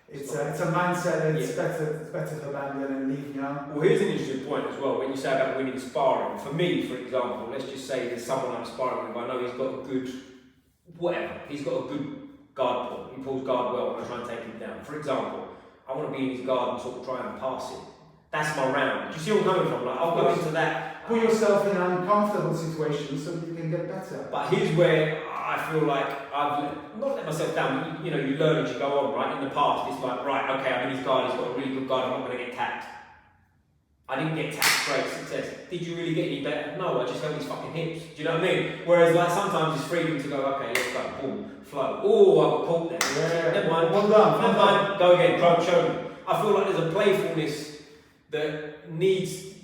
it's a mindset that it's better to abandon and leave, Well, here's an interesting point as well. When you say about winning sparring, for me, for example, let's just say there's someone I'm sparring with. I know he's got a good, he's got a good guard pull. He pulls guard well when I try and take him down. For example, I want to be in his guard and sort of try and pass it. That's my round. Do you see where I'm coming from? Like, I'll go into that. Put yourself in an uncomfortable situation so you can get better. But here's where I feel like I've not let myself down, but you learn as you go on, right? In the past, it's like, right, okay, I'm in his guard, he's got a really good guard, I'm not going to get tapped. I didn't get tapped, great success. Did you really get any better? No, I just held his fucking hips. Do you know what I mean? Whereas, like, sometimes it's freedom to go, okay, let's go, boom, flow. Oh, I got caught there. Yeah. Never mind. Well done. Never mind. Go again, try and show me. I feel like there's a playfulness that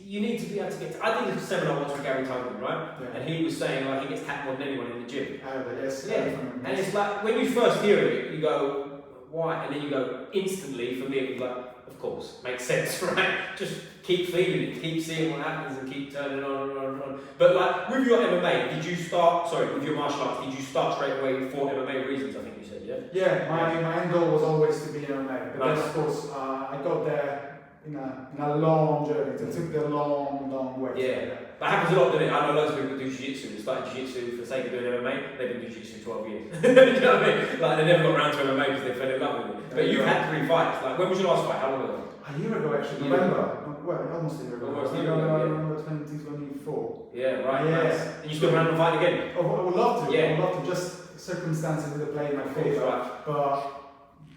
you need to be able to get to. I did a seminar once with Gary Tobin, right? Yeah. And he was saying, like, he gets tapped more than anyone in the gym. Yes. Yeah. And it's like, when you first hear it, you go, why? And then you go, instantly, for me, it was like, of course, makes sense, right? Just keep feeling it, keep seeing what happens and keep turning on and on and on. But like, with your MMA, with your martial arts, did you start straight away for MMA reasons, I think you said, yeah? Yeah, my end goal was always to be an MMA. But nice. then, of course, I got there in a long journey. It took me a long way. Yeah, that happens a lot, doesn't it? I know loads of people that do Jiu Jitsu. They started Jiu Jitsu for the sake of doing MMA. They've been doing Jiu Jitsu 12 years. Do you know what I mean? Like, they never got around to MMA because they fell in love with it. But you've had 3 fights. Like, when was your last fight? How long ago? A year ago, actually. November. Well, almost a year ago. Almost a year ago, November 2024. Yeah, right. Yeah. Nice. And you still plan on fighting again? Oh, I would love to. Yeah. I would love to. Just circumstances that play in my favour. Right. But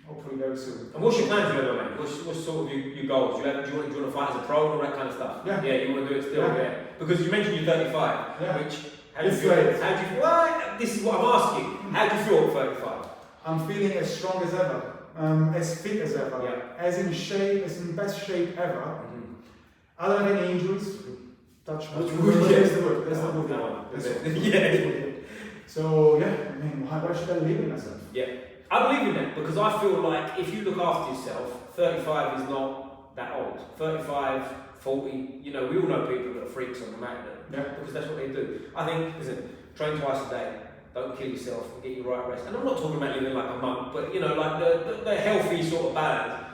hopefully very soon. And what's your plans with MMA? What's sort of your goals? Do you want to fight as a pro and all that kind of stuff? Yeah. Yeah, you want to do it still? Yeah. Because you mentioned you're 35, yeah. which, how do you feel? Well, this is what I'm asking. How do you feel at 35? I'm feeling as strong as ever. As fit as ever, as in shape, as in best shape ever. I don't have any injuries. Touch wood. There's the wood. There's the wood. Yeah. So I mean, why should I believe in myself? Yeah, I believe in that because I feel like if you look after yourself, 35 is not that old. 35, 40. We all know people that are freaks on the mat because that's what they do. I think, listen, train twice a day. Don't kill yourself and get your right rest. And I'm not talking about living like a monk, but like the healthy sort of balance.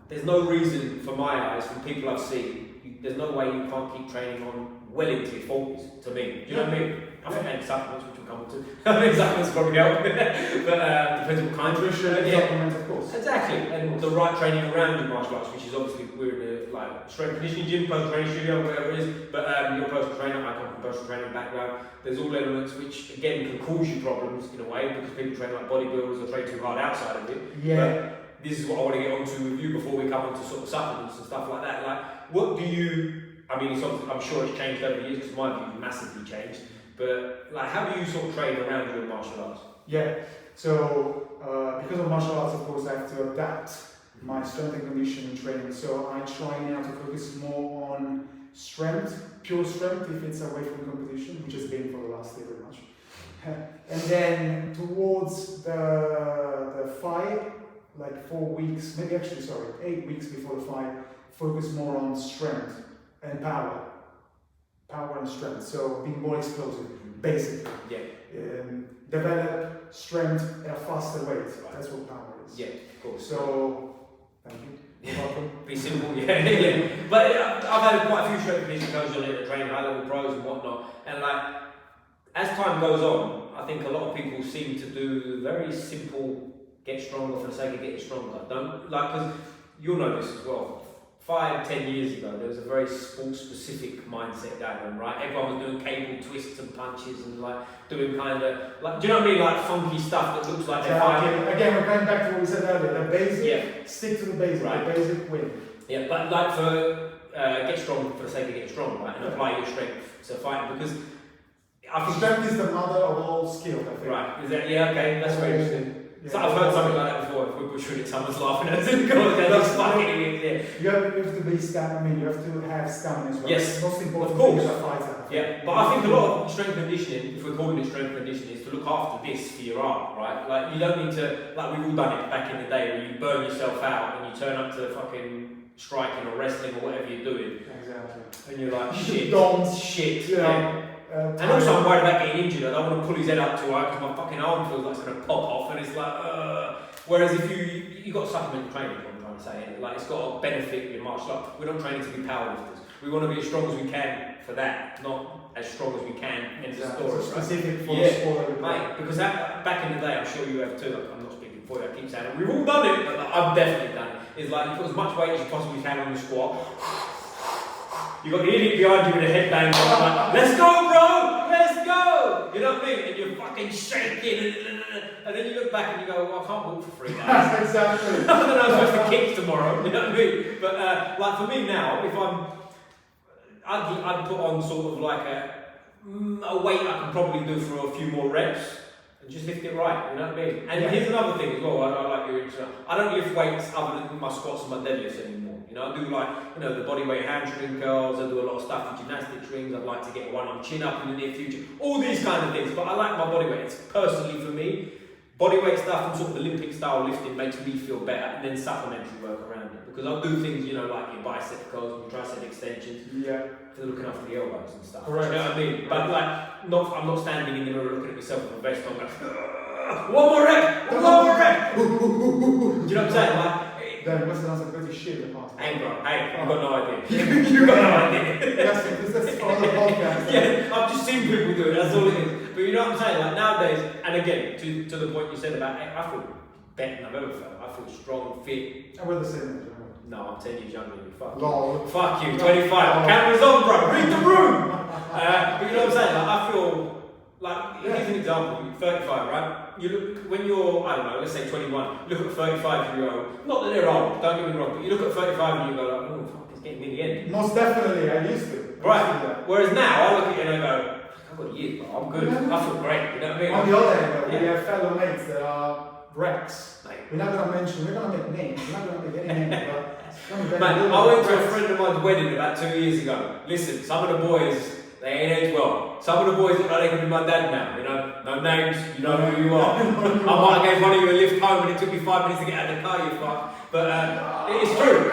There's no reason, for my eyes, from people I've seen, there's no way you can't keep training on well into your 40s, to me. Do you know what I mean? I think and supplements, which we'll come to. I think supplements probably help. But depends what kind of supplements, of course. Exactly. And the right training around your martial arts, which is obviously, we're in a strength conditioning gym, personal training studio, whatever it is. But you're a personal trainer, I come from a personal training background. There's all elements which, again, can cause you problems in a way because people train like bodybuilders or train too hard outside of it. Yeah. But this is what I want to get onto with you before we come onto sort of supplements and stuff like that. Like, what do you? I mean, I'm sure it's changed over the years because my view massively changed. But like, how do you sort of train around your martial arts? Yeah. So because of martial arts, of course, I have to adapt my strength and conditioning training. So I try now to focus more on strength, pure strength, if it's away from competition, which has been for the last year very much. And then towards the fight, like 4 weeks, maybe actually, 8 weeks before the fight, focus more on strength and power. power and strength. So being more explosive, basically. Yeah. Develop strength at a faster rate. Right. That's what power is. Yeah, of course. So, thank you. You're welcome. Be simple, yeah. But I've had quite a few strength conditioning coaches on it that train high level pros and whatnot. And like, as time goes on, I think a lot of people seem to do very simple, get stronger for the sake of getting stronger. Don't, like, because you'll know this as well. 5-10 years ago, there was a very sport-specific mindset going on, right? Everyone was doing cable twists and punches and like doing kind of like, do you know what I mean? Like funky stuff that looks like they're fighting. Again, we're going back to what we said earlier. The basic, Yeah. stick to the basic. Right. The basic win. Yeah, but like for get strong for the sake of getting strong, right? And apply your strength to fighting, because I think Strength is the mother of all skill, I think. right. Is that okay? That's very interesting. Yeah. So I've heard something like that before. If we're butchering it, someone's laughing at us and going, "That's fucking idiot." You have to be stamina. I mean, you have to have stamina as well. Yes, It's the most important of course. thing as a fighter. Yeah, but I think a lot of strength conditioning, if we're calling it strength conditioning, is to look after this for your arm, right? Like, you don't need to, like we've all done it back in the day, where you burn yourself out and you turn up to fucking striking or wrestling or whatever you're doing, Exactly. and you're like, shit, Don't, yeah. know, And also I'm worried about getting injured. I don't want to pull his head up too high because my fucking arm feels like it's going to pop off, and it's like, Whereas if you got supplement training, what I'm trying to say, like it's got to benefit your martial art. We're not training to be powerlifters. We want to be as strong as we can for that, not as strong as we can in the story. It's specific for Yeah. the sport. Mate, because back in the day, I'm sure you have too, I'm not speaking for you, I keep saying it, we've all done it, but I've definitely done it. It's like you put as much weight as you possibly can on the squat. You got the idiot behind you with a headbang, like, let's go, bro! Let's go! You know what I mean? And you're fucking shaking, and then you look back and you go, well, I can't walk for 3 days. Exactly. I don't know, I'm supposed to kick tomorrow, you know what I mean? But like for me now, if I'd put on sort of like a weight I can probably do for a few more reps and just lift it right, you know what I mean? And here's another thing as well, I like your intro. I don't lift weights other than my squats and my deadlifts anymore. You know, I do like, you know, the bodyweight hamstring curls, I do a lot of stuff with gymnastics rings, I'd like to get one on chin up in the near future, all these kind of things, but I like my bodyweight. It's personally for me, bodyweight stuff and sort of Olympic style lifting makes me feel better, and then supplementary work around it. Because I'll do things, you know, like your bicep curls and your tricep extensions, Yeah. for looking after the elbows and stuff. Correct. You know what I mean? But like, I'm not standing in the mirror looking at myself with a vest on, going, one more rep! One more rep! Do you know what I'm saying? Like, Then what's the answer? Pretty shit in the past. hey bro, hey, I've got no idea. You've got no idea. That's for other podcasts. Yeah, I've just seen people do it, that's all it is. But you know what I'm saying? Like nowadays, and again, to the point you said about, I feel better than I've ever felt. I feel strong, fit. And we're the same age, No, I'm 10 years younger than you. Fuck you. Lol. Fuck you, 25. Camera's on, bro. Read the room. But you know what I'm saying? Like, I feel like, here's an example. You're 35, right? You look, when you're, I don't know, let's say 21, look at a 35-year-old. Not that they're old, don't get me wrong, but you look at 35 and you go like, oh, fuck, it's getting near the end. Most definitely, I used to. Right. Whereas now, I look at you and I go, I've got years, bro. I'm good. I feel great. You know what I mean? On the other hand, Yeah. we have fellow mates that are wrecks. Mate. We're not going to mention, we're going to make names, we're not going to make any names, but it's going to be Man, I went to a friend of mine's wedding about 2 years ago. Listen, some of the boys, they ain't aged well. Some of the boys look like they could be my dad now, you know? No names, you know who you are. I might have gave one of you a lift home and it took me 5 minutes to get out of the car, you fuck. But it's true.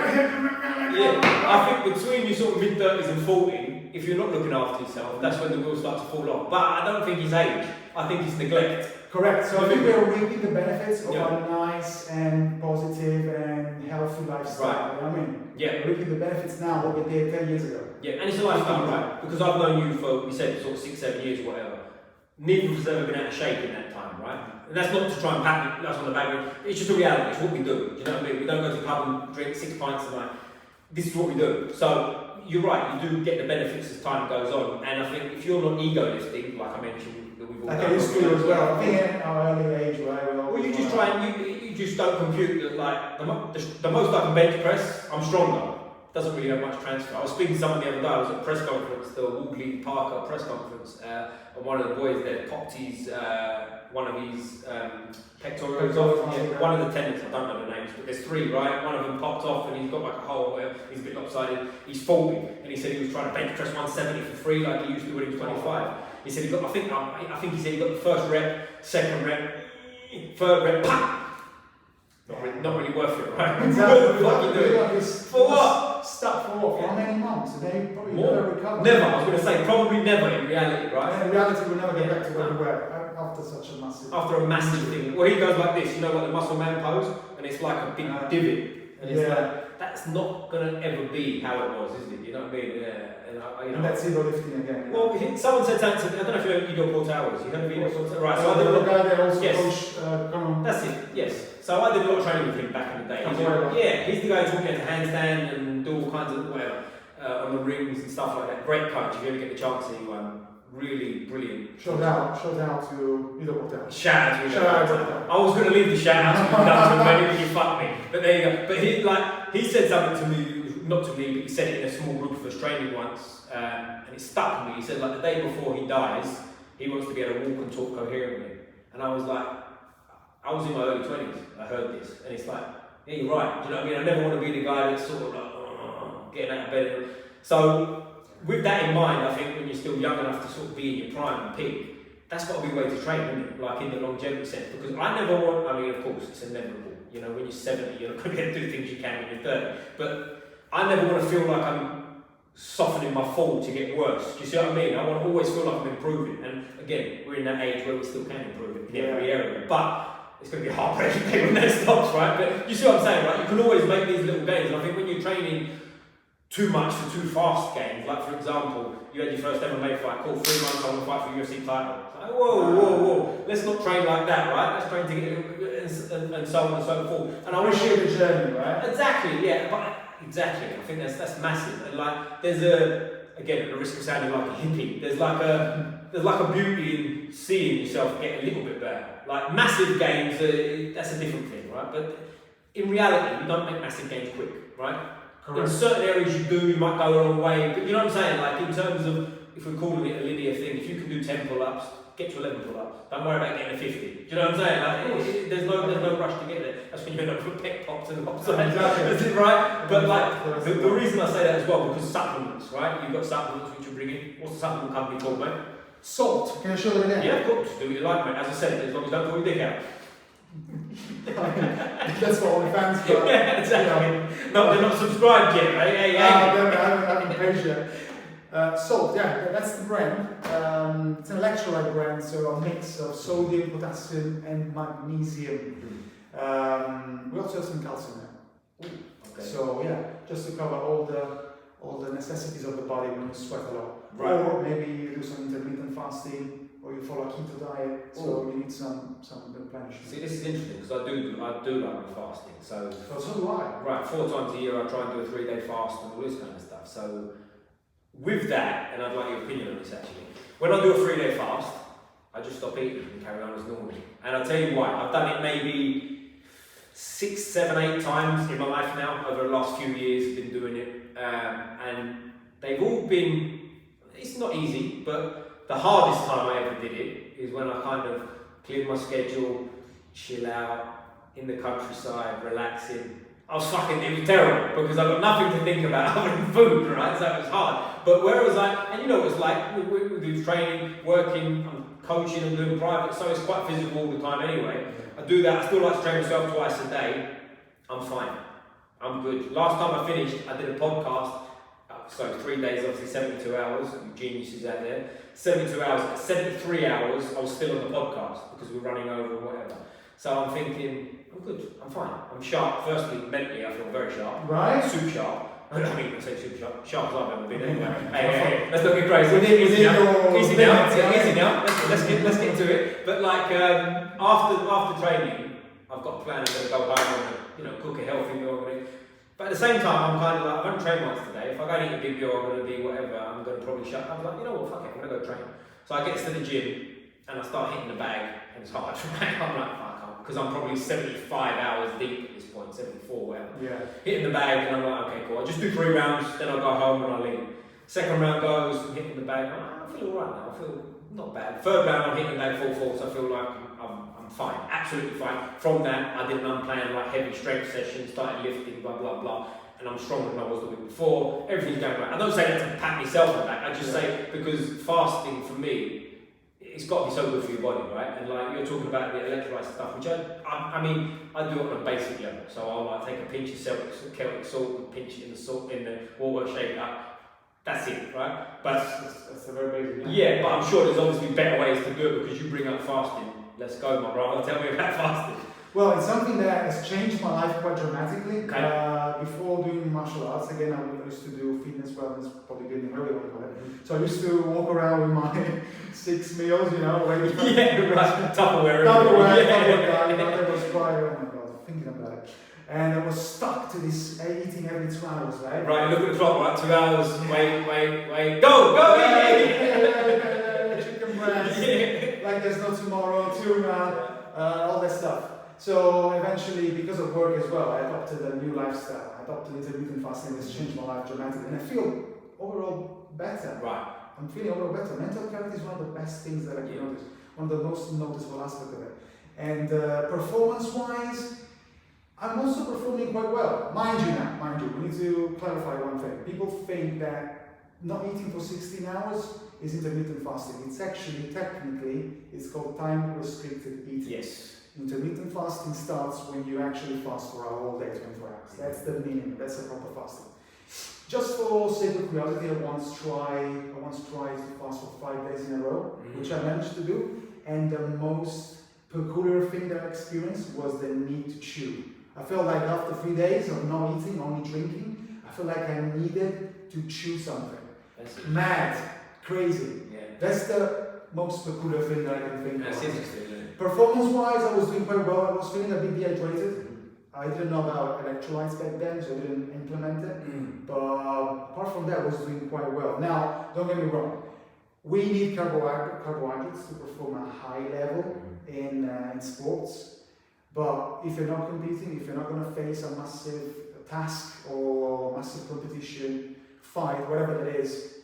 Yeah, I think between you sort of mid-30s and 40, if you're not looking after yourself, that's when the wheels start to fall off. But I don't think it's age, I think it's neglect. Correct. So I think we're reaping the benefits of Yeah. a nice and positive and healthy lifestyle. Right. You know what I mean? Yeah. We're reaping the benefits now what we did 10 years ago. Yeah, and it's a lifestyle, right? Because I've known you for, we said, sort of 6-7 years, whatever. Neither of us have ever been out of shape in that time, right? And that's not to try and pat us on the back. It's just a reality. It's what we do. You know what I mean? We don't go to the pub and drink 6 pints a night. This is what we do. So you're right. You do get the benefits as time goes on. And I think if you're not ego lifting, like I mentioned, that we've all Like done. I used to as well. I think in our early age, right? Well, you just try and you just don't compute that. Like the most I can bench press, I'm stronger. Doesn't really have much transfer. I was speaking to someone the other day. I was at a press conference, the Woodley Parker press conference, and one of the boys there popped his one of his pectorals off. Yeah, one of the tendons. I don't know the names, but there's 3, right? One of them popped off, and he's got like a hole where he's a bit lopsided. He's 40, and he said he was trying to bench press 170 for free, like he used to when he was 25. He said he got. I think he said he got the first rep, second rep, third rep. Pah! Not really worth it, right? Exactly. What the fuck you doing? For what? stuck for how many months? And then you probably More. never recover. Never. I was going to say probably never in reality, right? And in reality, we'll never get back to where we were after such a massive. After a massive thing. Well, he goes like this. You know, like the muscle man pose, and it's like a big divot, and it's like that's not going to ever be how it was, is it? You know what I mean? Yeah. And that's Evo lifting again. Well, someone said something. I don't know if you know Ido Portales. You heard of Ido Portales? Right. So the guy that also coached. That's it. Yes. So I did a lot of training with him back in the day. He's the guy who taught me how to handstand and do all kinds of whatever on the rings and stuff like that. Great coach. If you ever get the chance to see one, really brilliant. Shout out to Ido Portales. Shout out to Ido Portales. I was going to leave the shout out to him, but you fucked me. But there you go. But he said something to me. Not to me, but he said it in a small group of us training once, and it stuck with me. He said, like, the day before he dies, he wants to be able to walk and talk coherently. And I was like, I was in my early 20s, I heard this, and it's like, yeah, you're right. Do you know what I mean? I never want to be the guy that's sort of like, getting out of bed. So, with that in mind, I think when you're still young enough to sort of be in your prime and peak, that's got to be a way to train, isn't it? Like in the longevity sense. Because I never want, I mean, of course, it's inevitable. You know, when you're 70, you're not going to be able to do things you can when you're 30. But I never want to feel like I'm softening my fall to get worse. Do you see what I mean? I want to always feel like I'm improving. And again, we're in that age where we still can improve it in every area. But it's going to be heartbreaking when that stops, right? But you see what I'm saying, right? You can always make these little gains. And I think when you're training too much for too fast gains, like for example, you had your first MMA fight, cool, 3 months, I want to fight for a UFC title. Like, whoa. Let's not train like that, right? Let's train to get and so on and so forth. And I wish you the journey, right? Exactly, yeah. But exactly, I think that's massive. And like, there's at the risk of sounding like a hippie, there's like a beauty in seeing yourself get a little bit better. Like massive gains, that's a different thing, right? But in reality, you don't make massive gains quick, right? Correct. In certain areas you do, you might go a long way, but you know what I'm saying? Like in terms of, if we're calling it a linear thing, if you can do 10 pull-ups, get to 11 pull-ups. Don't worry about getting to 50. Do you know what I'm saying? Like, there's no rush to get there. That's when you end up with pec pops and hops. Exactly. Right? But like, the reason I say that as well, because supplements, right? You've got supplements which you're bringing. What's the supplement company called, mate? Salt. Can I show them again? Yeah, of course. Do what you like, mate. As I said, as long as you don't pull your dick out. That's what all the fans got. Yeah, exactly. No, they're not subscribed yet, right? Hey. I haven't paid yet. Salt, that's the brand. It's an electrolyte brand, so a mix of sodium, potassium, and magnesium. We also have some calcium there. Okay. So just to cover all the necessities of the body when you sweat a lot. Right. Or maybe you do some intermittent fasting, or you follow a keto diet, so you need some replenishment. See, this is interesting because I do like my fasting. So do I. Right, 4 times a year I try and do a 3-day fast and all this kind of stuff. So with that, and I'd like your opinion on this actually, when I do a 3-day fast, I just stop eating and carry on as normal. And I'll tell you why, I've done it maybe 6, 7, 8 times in my life now, over the last few years, been doing it. And they've all been, it's not easy, but the hardest time I ever did it is when I kind of cleared my schedule, chill out, in the countryside, relaxing. It was terrible because I've got nothing to think about other than food, right? So it was hard. But whereas and you know what it's like, we do training, working, I'm coaching and doing private, so it's quite physical all the time anyway. I do that, I still like to train myself twice a day. I'm fine, I'm good. Last time I finished, I did a podcast, so 3 days, obviously 72 hours, geniuses out there. 72 hours, at 73 hours, I was still on the podcast because we were running over or whatever. So I'm thinking, I'm good, I'm fine, I'm sharp. Firstly, mentally, I feel very sharp. Right. Super sharp. I mean, I say super sharp. Sharp as I've ever been anyway. Hey, let's not get crazy. Easy now. Let's get to it. But like, after training, I've got a plan. I'm going to go home and cook a healthy meal. But at the same time, I'm kind of like, I haven't trained once today. If I go and eat a big meal, I'm going to be whatever. I'm going to probably shut. I'm like, you know what, fuck it, I'm going to go train. So I get to the gym and I start hitting the bag, and it's hard. I'm like, fuck, because I'm probably 75 hours deep at this point, 74, whatever. Yeah. Hitting the bag, and I'm like, okay, cool. I'll just do 3 rounds, then I'll go home and I'll leave. Second round goes, I'm hitting the bag. I feel alright now. I feel not bad. Third round, I'm hitting the bag full, so I feel like I'm fine, absolutely fine. From that, I did an unplanned heavy strength session, started lifting, blah blah blah, and I'm stronger than I was the week before. Everything's going right. I don't say that to pat myself on the back. I just say because fasting for me, it's got to be so good for your body, right? And like you're talking about the electrolyte stuff, which I mean, I do it on a basic level. So I'll like take a pinch of Celtic salt, pinch it in the water, shake it up. That's it, right? But that's a very basic. Yeah, but I'm sure there's obviously better ways to do it because you bring up fasting. Let's go, my brother. Tell me about fasting. Well, it's something that has changed my life quite dramatically. Okay. Before doing martial arts, again, I used to do fitness, wellness, probably didn't really want to call it. So I used to walk around with my 6 meals, you know, ready for Tupperware. Tupperware, that was quite, oh my god, thinking about it. And I was stuck to this eating every 2 hours, right? Right, look at the clock, right? 2 hours, wait, go, eat! Chicken breast, like there's no tomorrow, tuna, all that stuff. So eventually, because of work as well, I adopted a new lifestyle. I adopted intermittent fasting, it's changed my life dramatically. And I feel overall better. Right. I'm feeling overall better. Mental clarity is one of the best things that I can notice. One of the most noticeable aspects of it. And performance-wise, I'm also performing quite well. Mind you, we need to clarify one thing. People think that not eating for 16 hours is intermittent fasting. It's actually, technically, it's called time-restricted eating. Yes. Intermittent fasting starts when you actually fast for a whole day, 24 hours. That's the minimum, that's a proper fasting. Just for sake of curiosity, I once tried to fast for 5 days in a row, which I managed to do, and the most peculiar thing that I experienced was the need to chew. I felt like after 3 days of not eating, only drinking, I felt like I needed to chew something. Mad, crazy. Yeah. That's the most peculiar thing that I can think That's of. interesting. Performance-wise, I was doing quite well. I was feeling a bit dehydrated. I didn't know about electrolytes back then, so I didn't implement it. But apart from that, I was doing quite well. Now, don't get me wrong. We need carbohydrates to perform a high level in sports. But if you're not competing, if you're not going to face a massive task or massive competition, fight, whatever that is,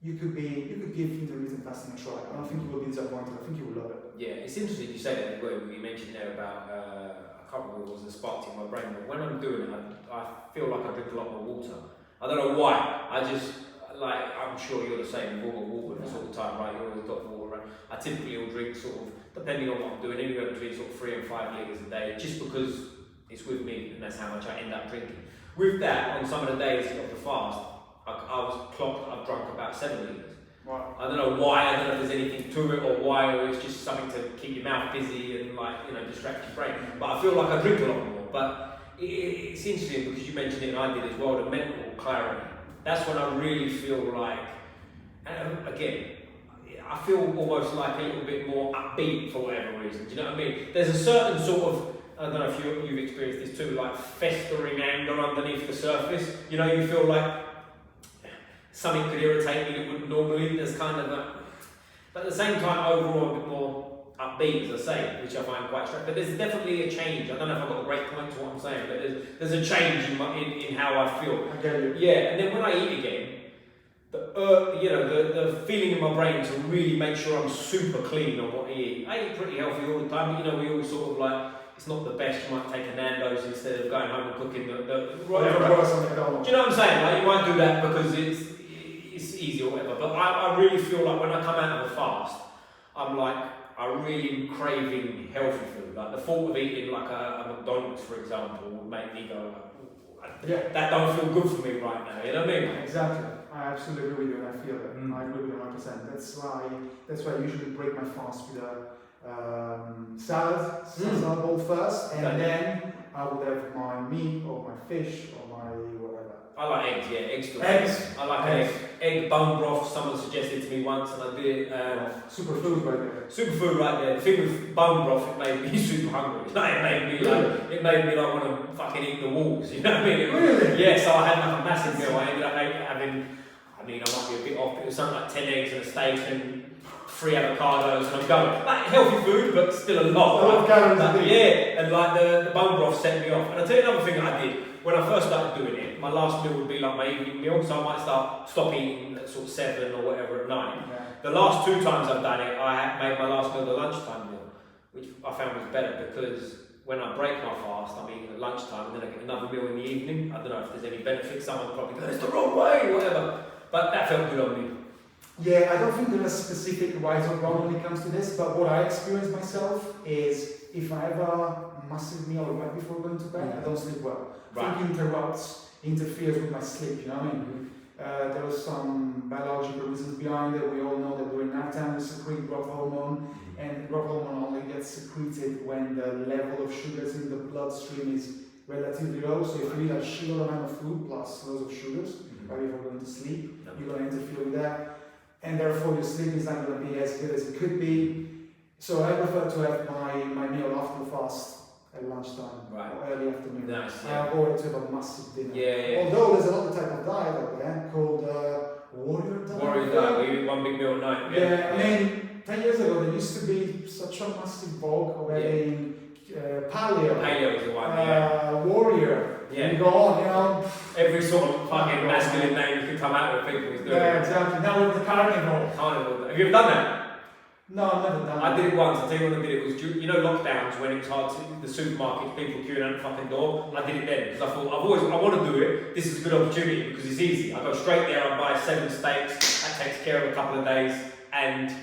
you could give intermittent fasting a try. I don't think you will be disappointed. I think you will love it. Yeah, it's interesting you say that word. You mentioned there about I can't remember what was the spark in my brain, but when I'm doing it, I feel like I drink a lot more water. I don't know why. I just I'm sure you're the same. You've all got water all the time, right? You always got water. Right? I typically will drink sort of, depending on what I'm doing, anywhere between sort of 3 and 5 litres a day, just because it's with me and that's how much I end up drinking. With that, on some of the days of the fast, I was clocked, I've drunk about 7 litres. Wow. I don't know why, I don't know if there's anything to it or why, or it's just something to keep your mouth busy and distract your brain. But I feel like I drink a lot more. But it's interesting because you mentioned it and I did as well, the mental clarity. That's when I really feel like, again, I feel almost like a little bit more upbeat for whatever reason. Do you know what I mean? There's a certain sort of, I don't know if you've experienced this too, like festering anger underneath the surface. You know, you feel like something could irritate me that wouldn't normally. There's kind of a, but at the same time, overall, a bit more upbeat, as I say, which I find quite strange. But there's definitely a change. I don't know if I've got a great point to what I'm saying, but there's a change in how I feel. Okay. Yeah, and then when I eat again, the feeling in my brain to really make sure I'm super clean on what I eat. I eat pretty healthy all the time, but we all sort of like, it's not the best. You might take a Nando's instead of going home and cooking the whatever. Do you know what I'm saying? Like, you might do that because it's easy or whatever. But I really feel like when I come out of a fast, I really craving healthy food. Like the thought of eating like a McDonald's, for example, would make me go, that don't feel good for me right now. You know what I mean? Exactly. I absolutely agree with you, and I feel that. I agree with you 100%. That's why I usually break my fast with a salad bowl first, and then I would have my meat or my fish or my whatever. I like eggs, yeah, eggs. Eggs. I like egg bone broth. Someone suggested to me once, and I did it. Superfood right there. Superfood right there. The thing with bone broth, it made me super hungry. It made me like want to fucking eat the walls. You know what I mean? Really? Yeah. So I had like a massive meal. I ended up having. I might be a bit off, but it was something like 10 eggs and a steak and 3 avocados, and I'm going, like healthy food, but still a lot. Yeah, and like the bone broth set me off. And I'll tell you another thing that I did. When I first started doing it, my last meal would be like my evening meal, so I might stop eating at sort of 7 or whatever at night. Yeah. The last 2 times I've done it, I made my last meal the lunchtime meal, which I found was better because when I break my fast, I'm eating at lunchtime and then I get another meal in the evening. I don't know if there's any benefit. Someone probably goes, it's the wrong way, whatever. But that felt good on me. Yeah, I don't think there is a specific right or wrong when it comes to this, but what I experience myself is if I have a massive meal right before going to bed, I don't sleep well. I think interferes with my sleep, you know what I mean? There are some biological reasons behind it. We all know that during nighttime we secrete growth hormone, and growth hormone only gets secreted when the level of sugars in the bloodstream is relatively low. So if you eat a shitload amount of food plus loads of sugars, right before going to sleep, you're going to interfere with that. And therefore your sleep is not going to be as good as it could be. So I prefer to have my meal after fast at lunchtime or early afternoon. Nice, I avoid to have a massive dinner. Yeah. Although there's another type of diet out there called warrior diet. Warrior diet, where you eat one big meal at night. Yeah, I mean, 10 years ago there used to be such a massive vogue already in paleo. Paleo is the one, warrior. Yeah. You go on, you know. Every sort of fucking masculine name you can come out with, people is doing Yeah, it. exactly. Now with the carnivore. Carnivore. Have you ever done that? No, I've never done I that. did it once. I tell you when I did it. It was you know lockdowns when it was hard to the supermarkets, people queuing out the fucking door. I did it then because I thought I want to do it. This is a good opportunity because it's easy. I go straight there. I buy 7 steaks. That takes care of a couple of days, and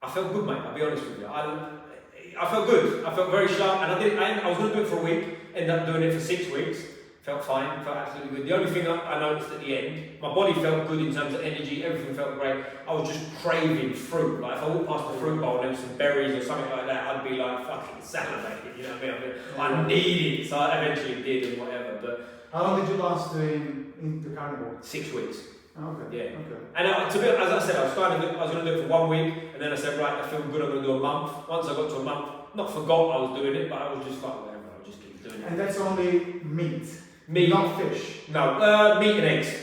I felt good, mate. I'll be honest with you. I felt good. I felt very sharp, and I did it. I was going to do it for a week. Ended up doing it for 6 weeks. Felt fine, felt absolutely good. The only thing I noticed at the end, my body felt good in terms of energy, everything felt great. I was just craving fruit. Like if I walked past the fruit bowl and there was some berries or something like that, I'd be like fucking salivating, you know what I mean? I need it, so I eventually did and whatever. But how long did you last doing the carnivore? 6 weeks. Okay. Yeah. Okay. And to be, as I said, I was going to do it for 1 week, and then I said, right, I feel good, I'm going to do a month. Once I got to a month, not forgot I was doing it, but I was just like, whatever, I'll just keep doing it. And that's only meat? Meat. Not fish? No, meat and eggs.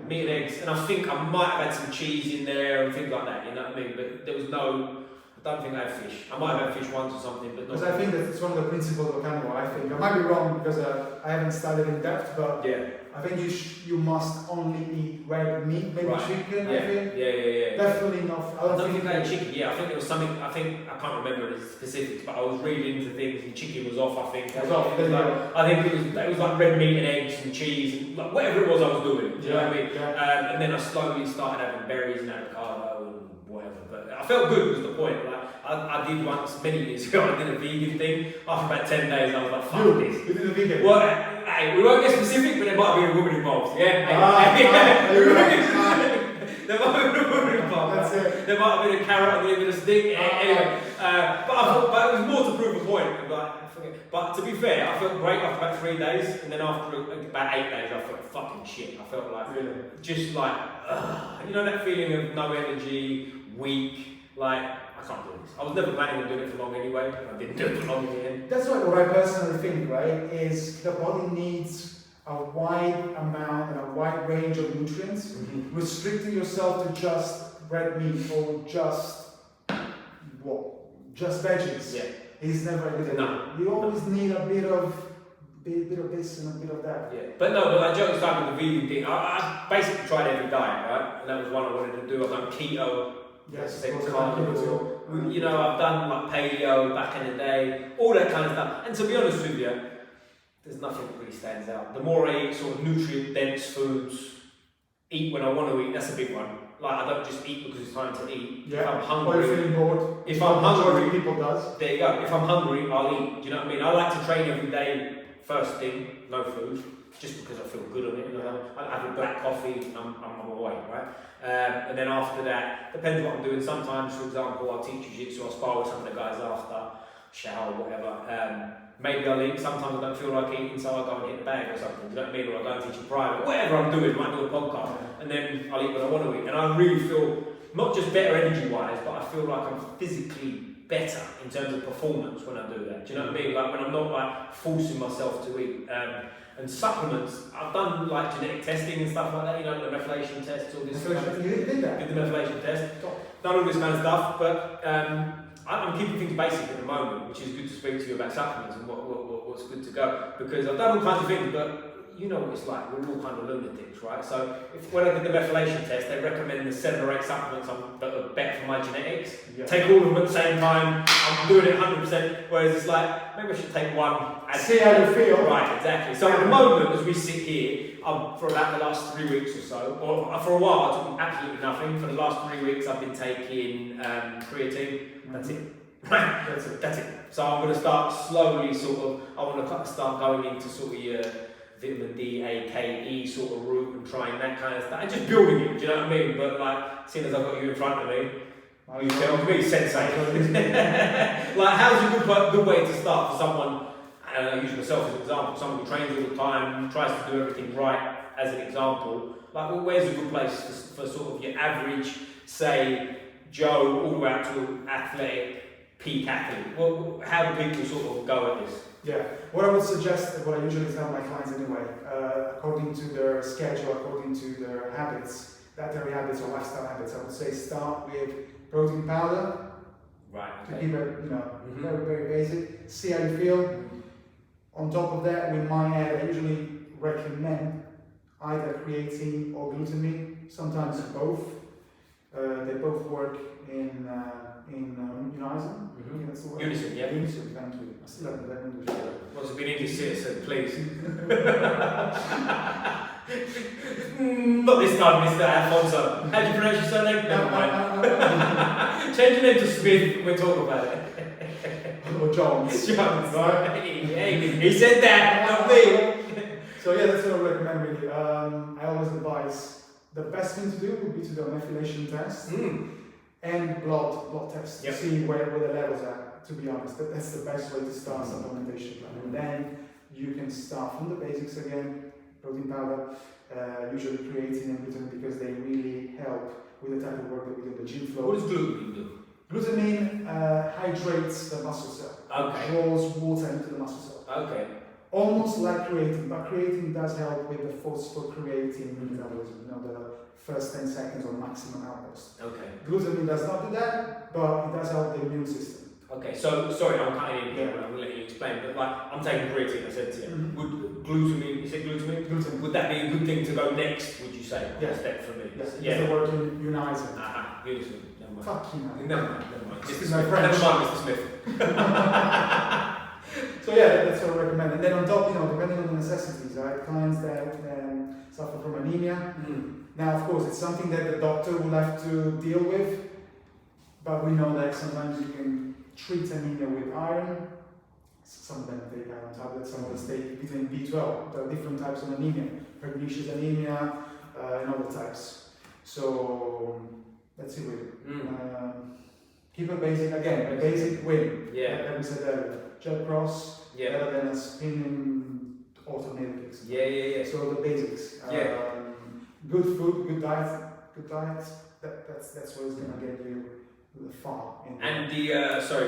Meat and eggs. And I think I might have had some cheese in there and things like that, you know what I mean? But there was no, I don't think I had fish. I might have had fish once or something, but not. Because I think that it's one of the principles of carnivore, I think. I might be wrong because I haven't studied in depth, but yeah. I think you must only eat red meat, maybe chicken, I think. Yeah. Definitely not. I don't think I had chicken, I think there was something, I can't remember the specifics, but I was reading into things and chicken was off, I think. It was off, I think it was like red meat and eggs and cheese and like whatever it was I was doing, do you know what I mean? Yeah. And then I slowly started having berries and avocado and whatever, but I felt good was the point. Like I did once, many years ago, I did a vegan thing. After about 10 days I was like, fuck this. You did a vegan? Well, hey, we won't get specific, but there might be a woman involved, yeah? There might have been a woman involved. That's it. There might have been a carrot on the end of the stick. Anyway, but it was more to prove a point. But to be fair, I felt great after about 3 days, and then after about 8 days, I felt fucking shit. I felt like, just like, you know that feeling of no energy, weak, like, I can't do this. I was never planning on doing it for long anyway, I didn't do it for long in the end. That's what I personally think, right, is the body needs a wide amount and a wide range of nutrients. Mm-hmm. Restricting yourself to just red meat or just veggies is never a good idea. No. You always need a bit of this and a bit of that. Yeah, but I joke aside with the vegan thing. I basically tried every diet, right? And that was one I wanted to do. I've done keto. Yes, carnivore. You know, I've done like paleo back in the day, all that kind of stuff. And to be honest with you, there's nothing that really stands out. The more I eat sort of nutrient-dense foods, eat when I want to eat, that's a big one. Like, I don't just eat because it's time to eat. Yeah. If I'm hungry. Or you're feeling bored. If I'm hungry. People does. There you go. If I'm hungry, I'll eat. Do you know what I mean? I like to train every day, first thing, no food, just because I feel good on it. You know? I have a black coffee, I'm away, right? And then after that, depends what I'm doing. Sometimes, for example, I'll teach Jiu Jitsu, I'll spar with some of the guys after, shower, whatever. Maybe I'll eat, sometimes I don't feel like eating, so I'll go and hit the bag or something, do you know what I mean? Or I'll go and teach in private, whatever I'm doing, I might do a podcast, and then I'll eat what I want to eat. And I really feel, not just better energy-wise, but I feel like I'm physically better in terms of performance when I do that. Do you know what I mean? Like when I'm not like forcing myself to eat. And supplements, I've done like genetic testing and stuff like that, you know, the methylation tests, all this stuff. You did that? Did the methylation test, done all this kind of stuff, but I'm keeping things basic at the moment, which is good to speak to you about supplements and what's good to go, because I've done all kinds of things, but you know what it's like, we're all kind of lunatics, right? So when I did the methylation test, they recommend the 7 or 8 supplements that are better for my genetics. Yeah. Take all of them at the same time, I'm doing it 100%, whereas it's like, maybe I should take one. See how you feel. Right, exactly. So at the moment, as we sit here, for about the last 3 weeks or so, or for a while I took absolutely nothing. For the last 3 weeks I've been taking creatine, that's it. That's it. So I'm going to start slowly I want to start going into sort of your vitamin D, A, K, E sort of route and trying that kind of stuff. And just building it, do you know what I mean? But like, seeing as I've got you in front of me, you tell me, sensei. Like, how's a good way to start for someone, and I use myself as an example, someone who trains all the time, tries to do everything right as an example. Like, where's a good place for sort of your average, say, Joe, all the way up to athletic, peak athlete? Well, how do people sort of go at this? Yeah, what I would suggest, what I usually tell my clients anyway, according to their schedule, according to their habits, dietary habits or lifestyle habits, I would say start with protein powder. Right. To keep it, very, very basic. See how you feel. On top of that, we might add, I usually recommend either creatine or glutamine, sometimes both. They both work in unison. That's the word. Unison, yeah. Unison, thank you. I still haven't learned English. What's it been English citizen, please? Not this time, Mr. Alfonso. How do you pronounce your surname? Never mind. Change your name to Smith, we'll talk about it. Or Jones. Jones, right? He said that, not me. So yeah, that's what I recommend really. I always advise the best thing to do would be to do a methylation test and blood test to see where the levels are. To be honest, that's the best way to start supplementation plan. And then you can start from the basics again, protein powder, usually creatine and glutamine because they really help with the type of work that we do in the gym flow. What does glutamine do? Glutamine hydrates the muscle cell. Okay. Draws water into the muscle cell. Okay. Almost like creatine, but creatine does help with the phosphocreatine metabolism, the first 10 seconds or maximum outburst. Okay. Glutamine does not do that, but it does help the immune system. Okay, so sorry, I'm cutting in here, I'm going to let you explain, but like, I'm taking creatine, I said to you. Would glutamine, you said glutamine? Gluten. Would that be a good thing to go next, would you say? Yes. Step for me? Yes, Yeah. it's the word unison. Unison. Never mind. Fuck you, man. Never mind. This Mr. is my Smith. French. Never mind, Mr. Smith. So yeah, that's what I recommend. And then on top, depending on the necessities, right? Clients that suffer from anemia. Now, of course, it's something that the doctor will have to deal with, but we know that sometimes you can treat anemia with iron. Some of them take iron tablets, some of them take vitamin B12. There are different types of anemia, pernicious anemia, and other types. So that's it really. Keep it basic again, a basic win. Yeah. Like we said earlier, jab cross, Yeah. better than a spinning alternative kicks. Yeah. So the basics. Good food, good diet. That's what is gonna get you far. And the, sorry,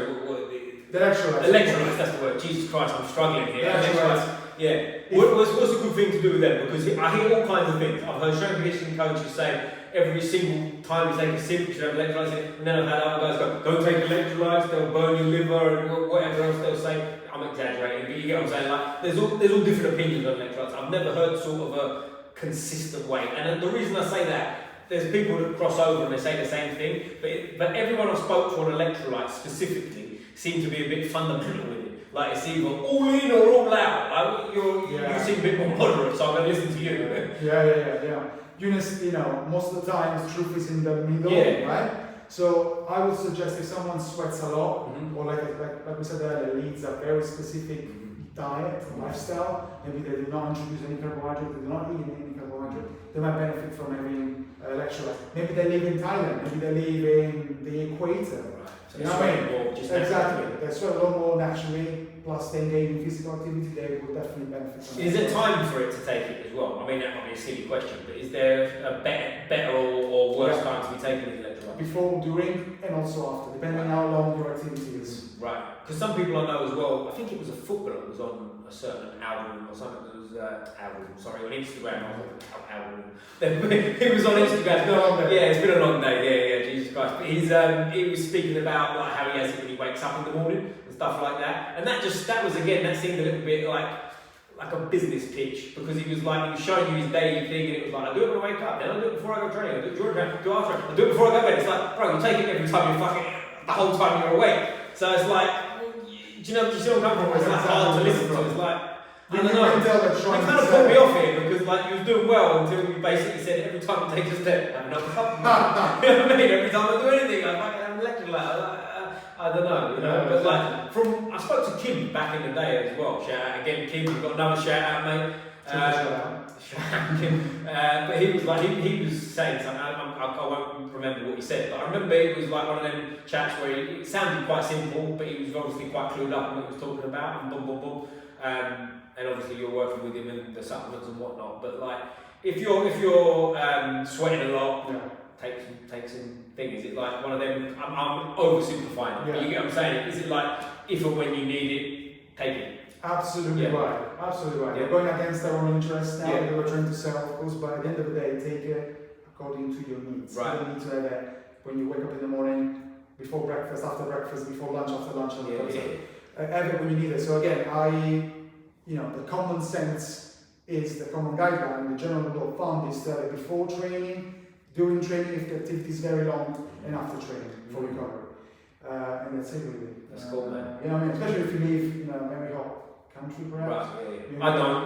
The electrolytes. Electrolytes, that's the word. Jesus Christ, I'm struggling here. Electrolytes. Yeah. What's a good thing to do with them? Because I hear all kinds of things. I've heard strength and conditioning coaches say every single time you take a sip, you should have electrolytes in it. And then I've had other guys go, don't take electrolytes, they'll burn your liver and whatever else they'll say. I'm exaggerating, but you get what I'm saying. Like, there's all different opinions on electrolytes. I've never heard sort of a consistent way. And the reason I say that, there's people that cross over and they say the same thing, but everyone I've spoke to on electrolytes specifically seem to be a bit fundamental with it. Like, it's either all in or all out. Like, you seem a bit more moderate, so I'm going to listen to you. Yeah. Eunice, most of the time the truth is in the middle, right? So I would suggest if someone sweats a lot, or like we said earlier, leads a very specific diet, lifestyle, maybe they do not introduce any carbohydrate, they do not eat any carbohydrate, they might benefit from having electrolytes. Maybe they live in Thailand, maybe they live in the equator. Right. So you know what I mean? Exactly. They sweat a lot more naturally, plus they engage in physical activity, they will definitely benefit from it. Is there time for it to take it as well? I mean, that might be a silly question, but is there a better or worse time to be taking these electrolytes? Before, during, and also after, depending on how long your activity is. Right. Because some people I know as well, I think it was a footballer that was on a certain album or something that was on Instagram. I was like, album. He was on Instagram. It's been a long day. Yeah, Jesus Christ. But he was speaking about like how he has it when he wakes up in the morning and stuff like that. And that seemed a little bit like like a business pitch, because he was showing you his daily thing, and it was like, I do it when I wake up, then I do it before I go training, I do it during training, I do it after training, I do it before I go to bed. It's like, bro, you take it every time you're fucking, the whole time you're awake. So it's like, do you see where I'm coming from? It's like hard to listen to. It's like, I don't know. It kind of put me off here, because like you was doing well until you basically said every time you take a step, have another cup. You know what I mean? Every time I do anything, I fucking have a lecture I don't know, you know, but like I spoke to Kim back in the day as well. Shout out again, Kim. We've got another shout out, mate. Shout out, Kim. But he was like, he was saying something. I won't remember what he said, but I remember it was like one of them chats where it sounded quite simple, but he was obviously quite clued up on what he was talking about, and boom, boom, boom. And obviously you're working with him and the supplements and whatnot. But like, if you're sweating a lot. Yeah. Take some things. Is it like one of them? I'm oversimplifying. Yeah. But you get what I'm saying? Is it like if and when you need it, take it? Absolutely right. Absolutely right. Yeah. We're going against our own interests now. Yeah. We're trying to sell, of course, but at the end of the day, take it according to your needs. Right. You don't need to have it when you wake up in the morning, before breakfast, after breakfast, before lunch, after lunch, and have it when you need it. So again, the common sense is the common guideline. The general rule of thumb is that before training, during training if the activity is very long, and after training for recovery. And that's it really. That's cool, man. You know what I mean? Especially if you live in a very hot country, perhaps. Right, You know, I don't.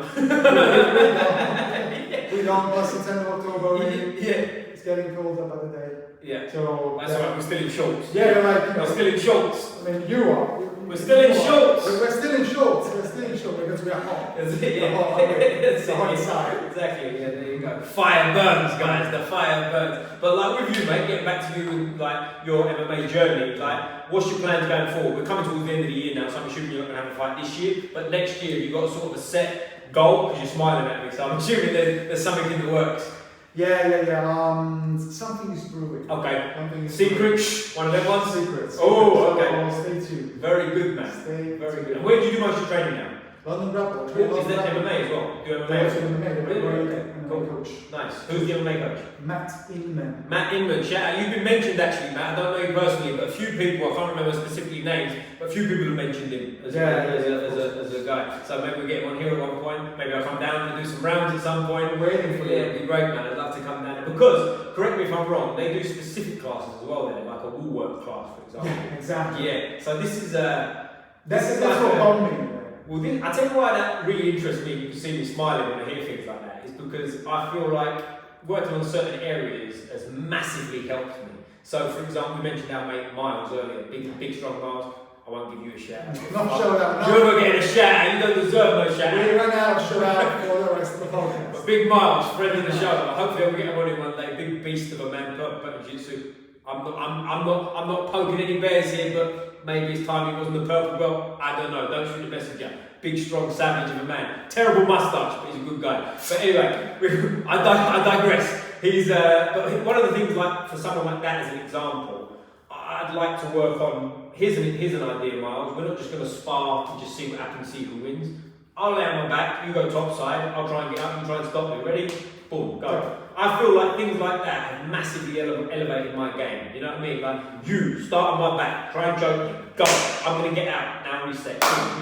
we don't, plus it's end of October, really. Yeah. It's getting colder by the day. Yeah. So that's why we're still in shorts. Yeah, you're like, we're still in shorts. I mean, you are. We're still in shorts. We're still in shorts. We're still in shorts because we are hot. That's it, yeah. We're hot, it's the hot side. Exactly, yeah, there you go. Fire burns, guys, the fire burns. But like with you, mate, getting back to you and like your MMA journey, like what's your plans going forward? We're coming towards the end of the year now, so I'm assuming you're not going to have a fight this year, but next year you've got sort of a set goal, because you're smiling at me, so I'm assuming there's something in the works. Yeah. Something is brewing. Okay. Something is Secret, shh, one of them ones? Secrets. Oh, okay. So stay tuned. Very good, man. Very good. And where do you do most of your training now? London Grapple. Is that MMA as well? Do you have MMA? MMA. Really? MMA coach. Nice. Who's the MMA coach? Matt Inman. Matt Inman. Shout out. You've been mentioned actually, Matt. I don't know you personally, but a few people, I can't remember specifically names, but a few people have mentioned him as a guy. So maybe we get him on here at one point. Maybe I'll come down and do some rounds at some point. Waiting for you. Yeah, it'd be great, man. I'd love to come down. Because, correct me if I'm wrong, they do specific classes as well there, like a woolwork class, for example. Yeah, exactly. Yeah. So this is That's what got me. Well, I tell you why that really interests me. You can see me smiling when I hear things like that. Is because I feel like working on certain areas has massively helped me. So, for example, we mentioned our mate Miles earlier. Big, strong Miles. I won't give you a shout out. Not shout out. You're not getting a shout out. You don't deserve no shout out. We ran out of shout out for the rest of the podcast. But Big Miles, friend of the show. Hopefully, I'll get him on in one day. Big beast of a man, purple Jiu Jitsu. I'm not poking any bears here, but maybe it's time he wasn't the purple belt. I don't know. Don't shoot the messenger. Big, strong, savage of a man. Terrible moustache, but he's a good guy. But anyway, I digress. But one of the things, like for someone like that as an example, I'd like to work on. Here's an idea, Miles. We're not just going to spar and just see what happens, see who wins. I'll lay on my back. You go top side. I'll try and get up. You try and stop me. Ready? Boom, go. I feel like things like that have massively elevated my game. You know what I mean? Like, you start on my back, try and choke me, go. I'm going to get out. Now reset,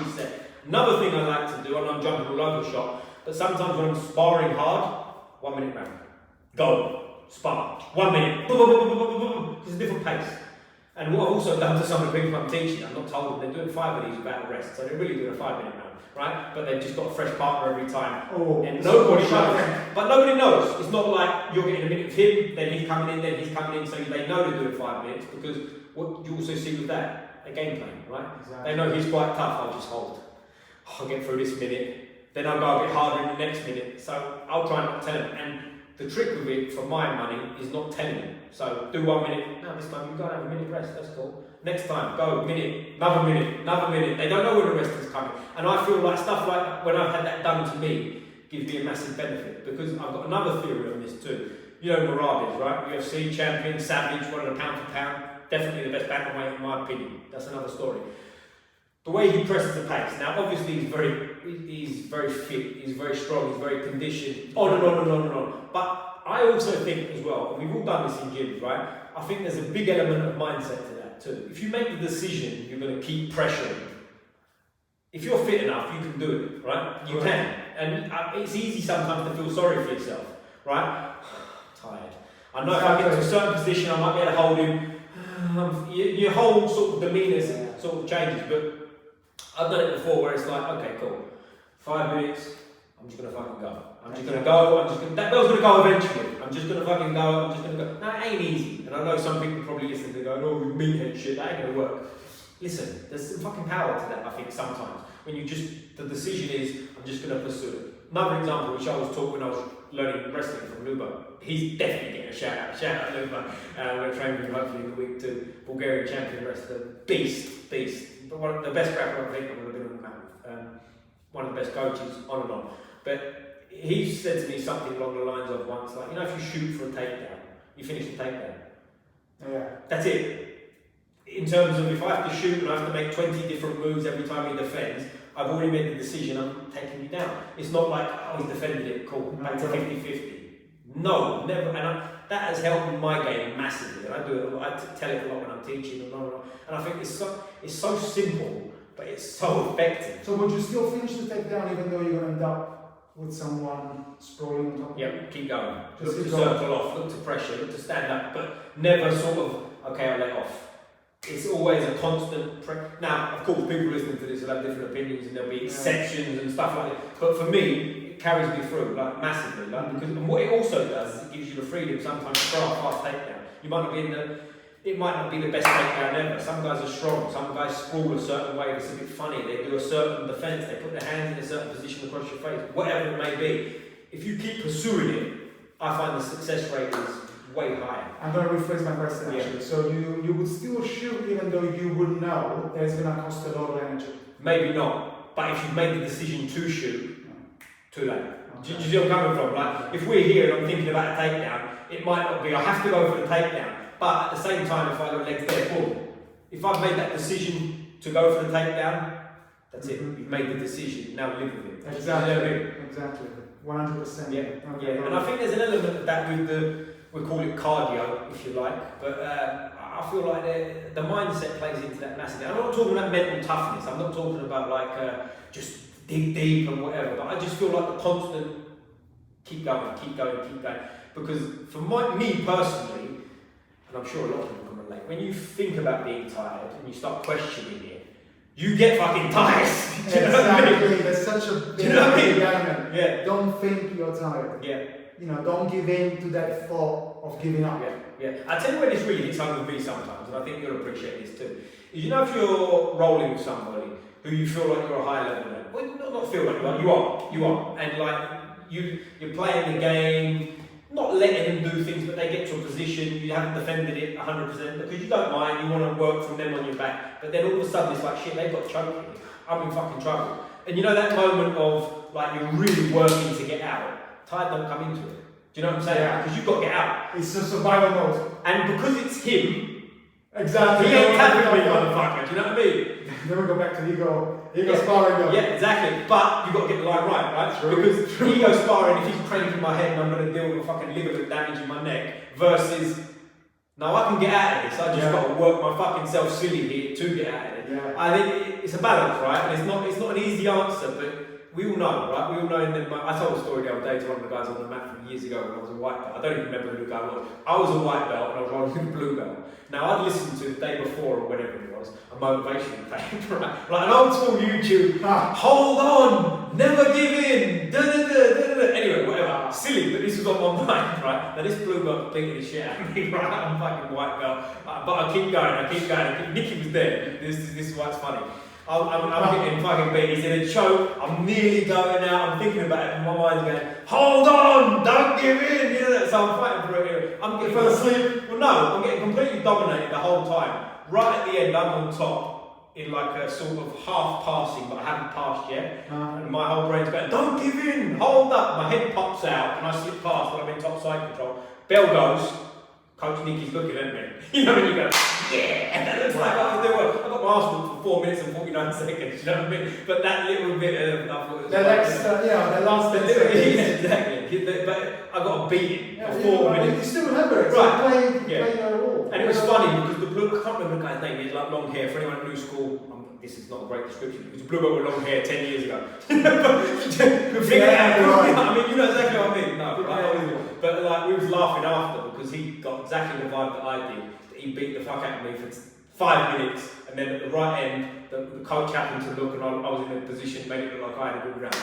reset. Another thing I like to do, and I'm jumping all over the shop, but sometimes when I'm sparring hard, 1 minute round. Go. Spar. 1 minute. It's a different pace. And what I've also done to some of the people I'm teaching, I'm not told them, they're doing 5 of these without a rest. So they're really doing a 5 minute round, right? But they've just got a fresh partner every time. Oh, and nobody knows. But nobody knows. It's not like you're getting a minute with him, then he's coming in, so they know they're doing 5 minutes, because what you also see with that, a game plan, right? Exactly. They know he's quite tough, I'll just hold. I'll get through this minute, then I'll go a bit harder in the next minute. So I'll try not to tell him. And the trick with it, for my money, is not telling him. So do 1 minute, no, this time you've got to have a minute rest, that's cool. Next time, go, minute, another minute, another minute. They don't know when the rest is coming. And I feel like stuff like that, when I've had that done to me, gives me a massive benefit. Because I've got another theory on this too. You know Morales, right? UFC champion, savage, one of the pound for pound. Definitely the best bantamweight in my opinion. That's another story. The way he presses the pace. Now, obviously, he's very fit, he's very strong, he's very conditioned, on and on and on and on. But I also think as well, and we've all done this in gyms, right? I think there's a big element of mindset to that too. If you make the decision you're going to keep pressuring, if you're fit enough, you can do it, right? You can. And it's easy sometimes to feel sorry for yourself, right? Tired. I know if I get to a certain position, I might be able to hold him. Your whole sort of demeanour sort of changes, but I've done it before where it's like, okay, cool. 5 minutes, I'm just going to fucking go. That bell's going to go eventually. I'm just going to fucking go. Now, it ain't easy. And I know some people probably listen to go, oh, meathead shit, that ain't going to work. Listen, there's some fucking power to that, I think, sometimes. When the decision is, I'm just going to pursue it. Another example, which I was taught when I was learning wrestling from Lubo, he's definitely getting a shout out. Shout out Lubo. I'm going to train with him hopefully in the week too. Bulgarian champion wrestler, beast. But one of the best grappler I think I've ever been on the mat with. One of the best coaches, on and on. But he said to me something along the lines of once, like, if you shoot for a takedown, you finish the takedown. Yeah. That's it. In terms of if I have to shoot and I have to make 20 different moves every time he defends, I've already made the decision, I'm taking you down. It's not like, he's defended it, cool, back to 50-50. No, never. And that has helped my game massively. And I do it a lot. I tell it a lot when I'm teaching and on. And I think it's so simple, but it's so effective. So would you still finish the takedown even though you're going to end up with someone sprawling on top of you? Yep, keep going. Just look to circle off, look to pressure, look to stand up, but never sort of, okay, I'll let off. It's always a constant Now, of course, people listening to this will have different opinions and there'll be exceptions and stuff like that. But for me, it carries me through, like, massively. And what it also does is it gives you the freedom sometimes to throw a fast takedown. You might not be it might not be the best takedown ever. Some guys are strong, some guys sprawl a certain way that's a bit funny. They do a certain defense, they put their hands in a certain position across your face, whatever it may be. If you keep pursuing it, I find the success rate is way higher. I'm going to rephrase my question actually. So you would still shoot even though you would know that it's going to cost a lot of energy? Maybe not, but if you've made the decision to shoot, too late. Do you see where I'm coming from? Like, if we're here and I'm thinking about a takedown, it might not be, I have to go for the takedown, but at the same time, if I got legs there, boom. If I've made that decision to go for the takedown, that's it. You've made the decision, now live with it. Exactly. 100%. Yeah. And I think there's an element of that with we call it cardio, if you like, but I feel like the mindset plays into that massively. I'm not talking about mental toughness, I'm not talking about like just dig deep and whatever, but I just feel like the constant keep going. Because for me personally, and I'm sure a lot of people can relate, when you think about being tired and you start questioning it, you get fucking tired. Exactly, there's such a big element. Yeah. Don't think you're tired. Yeah. Don't give in to that thought of giving up. Yeah. I tell you when this really hits home with me sometimes, and I think you'll appreciate this too. Is if you're rolling with somebody who you feel like you're a high level at, well, not feel like you are, and like you're playing the game, not letting them do things, but they get to a position, you haven't defended it 100% because you don't mind, you want to work from them on your back, but then all of a sudden it's like, shit, they've got choking, I'm in fucking trouble. And that moment of like you're really working to get out, tide don't come into it. Do you know what I'm saying? Yeah. Because you've got to get out. It's a survival mode. And because it's him, exactly. He ain't tapping me, motherfucker. Do you know what I mean? Then we go back to ego sparring though. Yeah, exactly. But you've got to get the line right? True. Because ego sparring, if he's cranking my head and I'm going to deal with a fucking ligament damage in my neck, versus, now I can get out of this, I just got to work my fucking self silly here to get out of it. Yeah. I think it's a balance, right? And it's not an easy answer, but we all know, right? We all know. I told a story the other day to one of the guys on the mat from years ago when I was a white belt. I don't even remember who the guy was. I was a white belt and I was rolling with a blue belt. Now I'd listened to the day before or whatever it was, a motivational tape, right? Like an old school YouTube. Hold on, never give in. Anyway, whatever. Silly, but this was on my mind, right? Now this blue belt beating the shit out of me, right? I'm fucking white belt, but I keep going. Nicky was there. This is why it's funny. I'm getting fucking beat. He's in a choke. I'm nearly going out. I'm thinking about it, and my mind's going, hold on, don't give in. So I'm fighting for it. I'm getting asleep. Well, no, I'm getting completely dominated the whole time. Right at the end, I'm on top in like a sort of half passing, but I haven't passed yet. And my whole brain's going, don't give in, hold up. My head pops out, and I slip past when I'm in top side control. Bell goes. Coach Nicky's looking at me. And you go, yeah! It's like I was doing well. I got my arse whooped for 4 minutes and 49 seconds, you know what I mean? But that little bit of... the last 10 seconds. Yeah, exactly. But I got a beating Yeah, for 4 minutes. You still remember it? Right. So you played your role. And it was funny because the blue, I can't remember the guy's name, he had like long hair. For anyone at new school, this is not a great description, it was a blue belt with long hair 10 years ago. Figure it out. I mean, you know exactly what I mean. No, but like, we was laughing after because he got exactly the vibe that I did. He beat the fuck out of me for 5 minutes, and then at the right end, the coach happened to look, and I was in a position, made it look like I had a good round.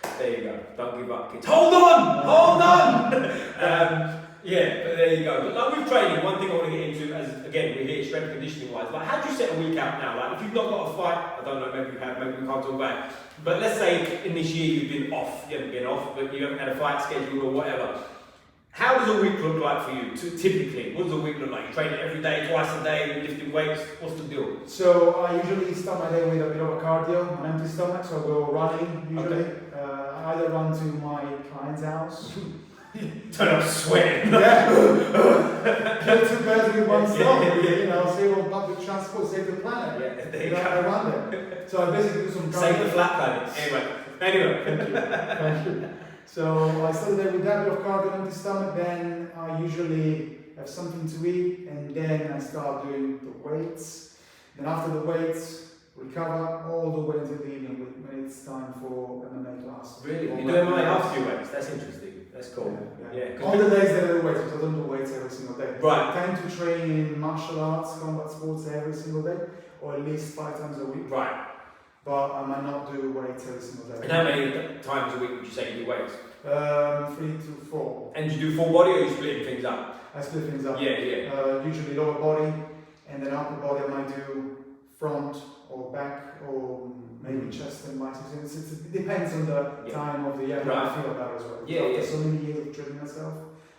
But there you go. Don't give up, kids. Hold on! Hold on! Yeah, but there you go. But like with training, one thing I want to get into, as again, we're here strength conditioning wise, like how do you set a week out now? Like if you've not got a fight, I don't know, maybe you have, maybe we can't talk about it. But let's say in this year you've been off, you haven't been off, but you haven't had a fight schedule or whatever. How does a week look like for you, typically? What does a week look like? You train every day, twice a day, lifting weights, what's the deal? So I usually start my day with a bit of a cardio, an empty stomach, so I go running usually. Okay. I either run to my client's house. Turn up sweating. Yeah. Kill two birds with one stone. You know, save on public transport, save the planet. Yeah, there You you know, go. I run there. So I basically do some cardio. Save the flat planet. Anyway. Thank you. Thank you. So I started there with that bit of cardio, empty stomach. Then I usually have something to eat, and then I start doing the weights. Then after the weights, recover all the way until the evening when it's time for MMA class. Really? You do MMA after your weights? That's interesting. That's cool. Yeah. On the days that I do weights, because I don't do weights every single day. Right. I tend to train in martial arts, combat sports every single day, or at least 5 times a week. Right. But I might not do weights every single day. And how many times a week would you say you do weights? 3 to 4. And do you do full body or are you splitting things up? I split things up. Yeah. Usually lower body, and then upper body I might do front or back or maybe chest and biceps. It depends on the time of the year that I feel about it as well. After so many years of training myself,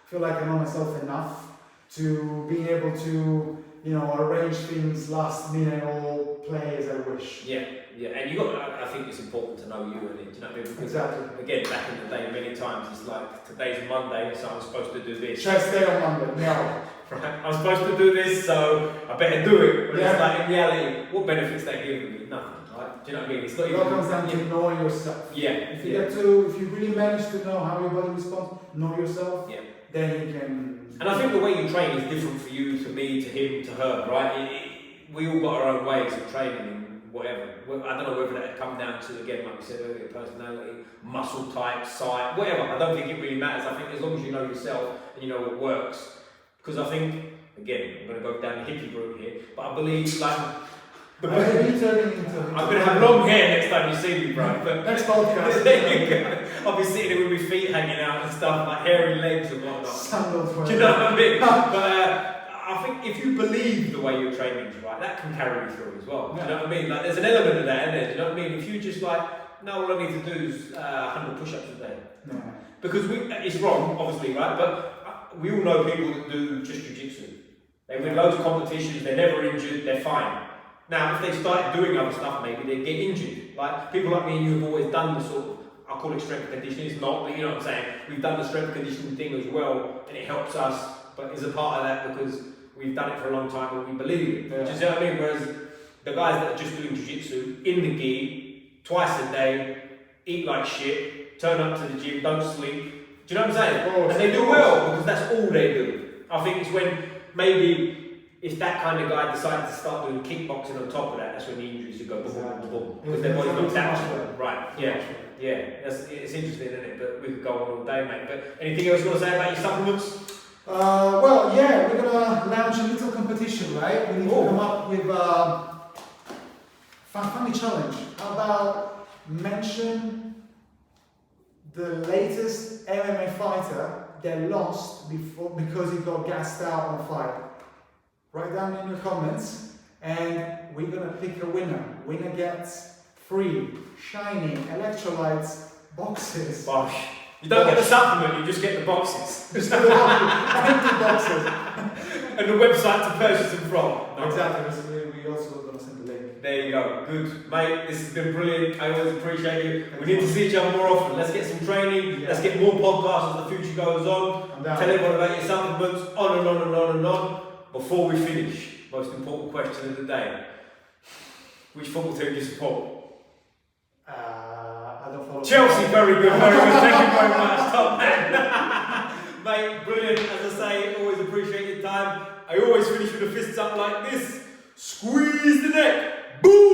I feel like I know myself enough to being able to, arrange things last minute or play as I wish. Yeah, and I think it's important to know you, and do you know what I mean? Because exactly. Again, back in the day, many times it's like today's Monday, so I'm supposed to do this. Chest day on Monday. No. Right. I'm supposed to do this, so I better do it. But Yeah. it's like in reality, what benefits they give me? Nothing. Right? Do you know what I mean? It's not It all comes down to knowing yourself. Yeah. If you really manage to know how your body responds, know yourself, then you can. And I think the way you train is different for you, to me, to him, to her, right? We all got our own ways of training and whatever. I don't know whether that come down to, again, like we said earlier, personality, muscle type, size, whatever. I don't think it really matters. I think as long as you know yourself and you know what works. Because I think, again, I'm going to go down the hippie route here, but I believe, like, I'm going to have long hair next time you see me, bro. But next podcast. There you go. I'll be sitting there with my feet hanging out and stuff, like hairy legs and whatnot. Sandals. Do you know what I mean? But I think if you believe the way you're training's right, that can carry you through as well. Do you know what I mean? Like, there's an element of that in there. Do you know what I mean? If you just like, no, all I need to do is 100 push-ups a day. No. Because it's wrong, obviously, right? But we all know people that do just Jiu Jitsu. They win loads of competitions, they're never injured, they're fine. Now, if they started doing other stuff, maybe they'd get injured. Like, people like me and you have always done the sort of, I call it strength conditioning, it's not, but you know what I'm saying? We've done the strength conditioning thing as well, and it helps us, but it's a part of that because we've done it for a long time and we believe it. Yeah. Do you see what I mean? Whereas the guys that are just doing Jiu-Jitsu, in the gi, twice a day, eat like shit, turn up to the gym, don't sleep. Do you know what I'm saying? And they do well because that's all they do. I think it's when maybe if that kind of guy decided to start doing kickboxing on top of that, that's when the injuries would go boom, boom, boom, because their body's not adapted. Right, it's interesting, isn't it? But we could go on all day, mate. But anything else you want to say about your supplements? We're going to launch a little competition, right? We need to come up with a funny challenge. How about mention the latest MMA fighter that lost because he got gassed out on a fight? Write down in your comments, and we're going to pick a winner. Winner gets free, shiny, electrolytes, boxes. Bosh. You don't get the supplement, you just get the boxes. Just the empty boxes. And the website to purchase them from. No. Exactly, we also going to send the link. There you go, good. Mate, this has been brilliant. I always appreciate you. We need to see each other more often. Let's get some training, let's get more podcasts as the future goes on. Tell everyone about your supplements, on and on and on and on. Before we finish, most important question of the day. Which football team do you support? I don't follow. Chelsea, very good, very good. Thank you very much, top man. appreciate your time. I always finish with the fists up like this. Squeeze the neck. Boom!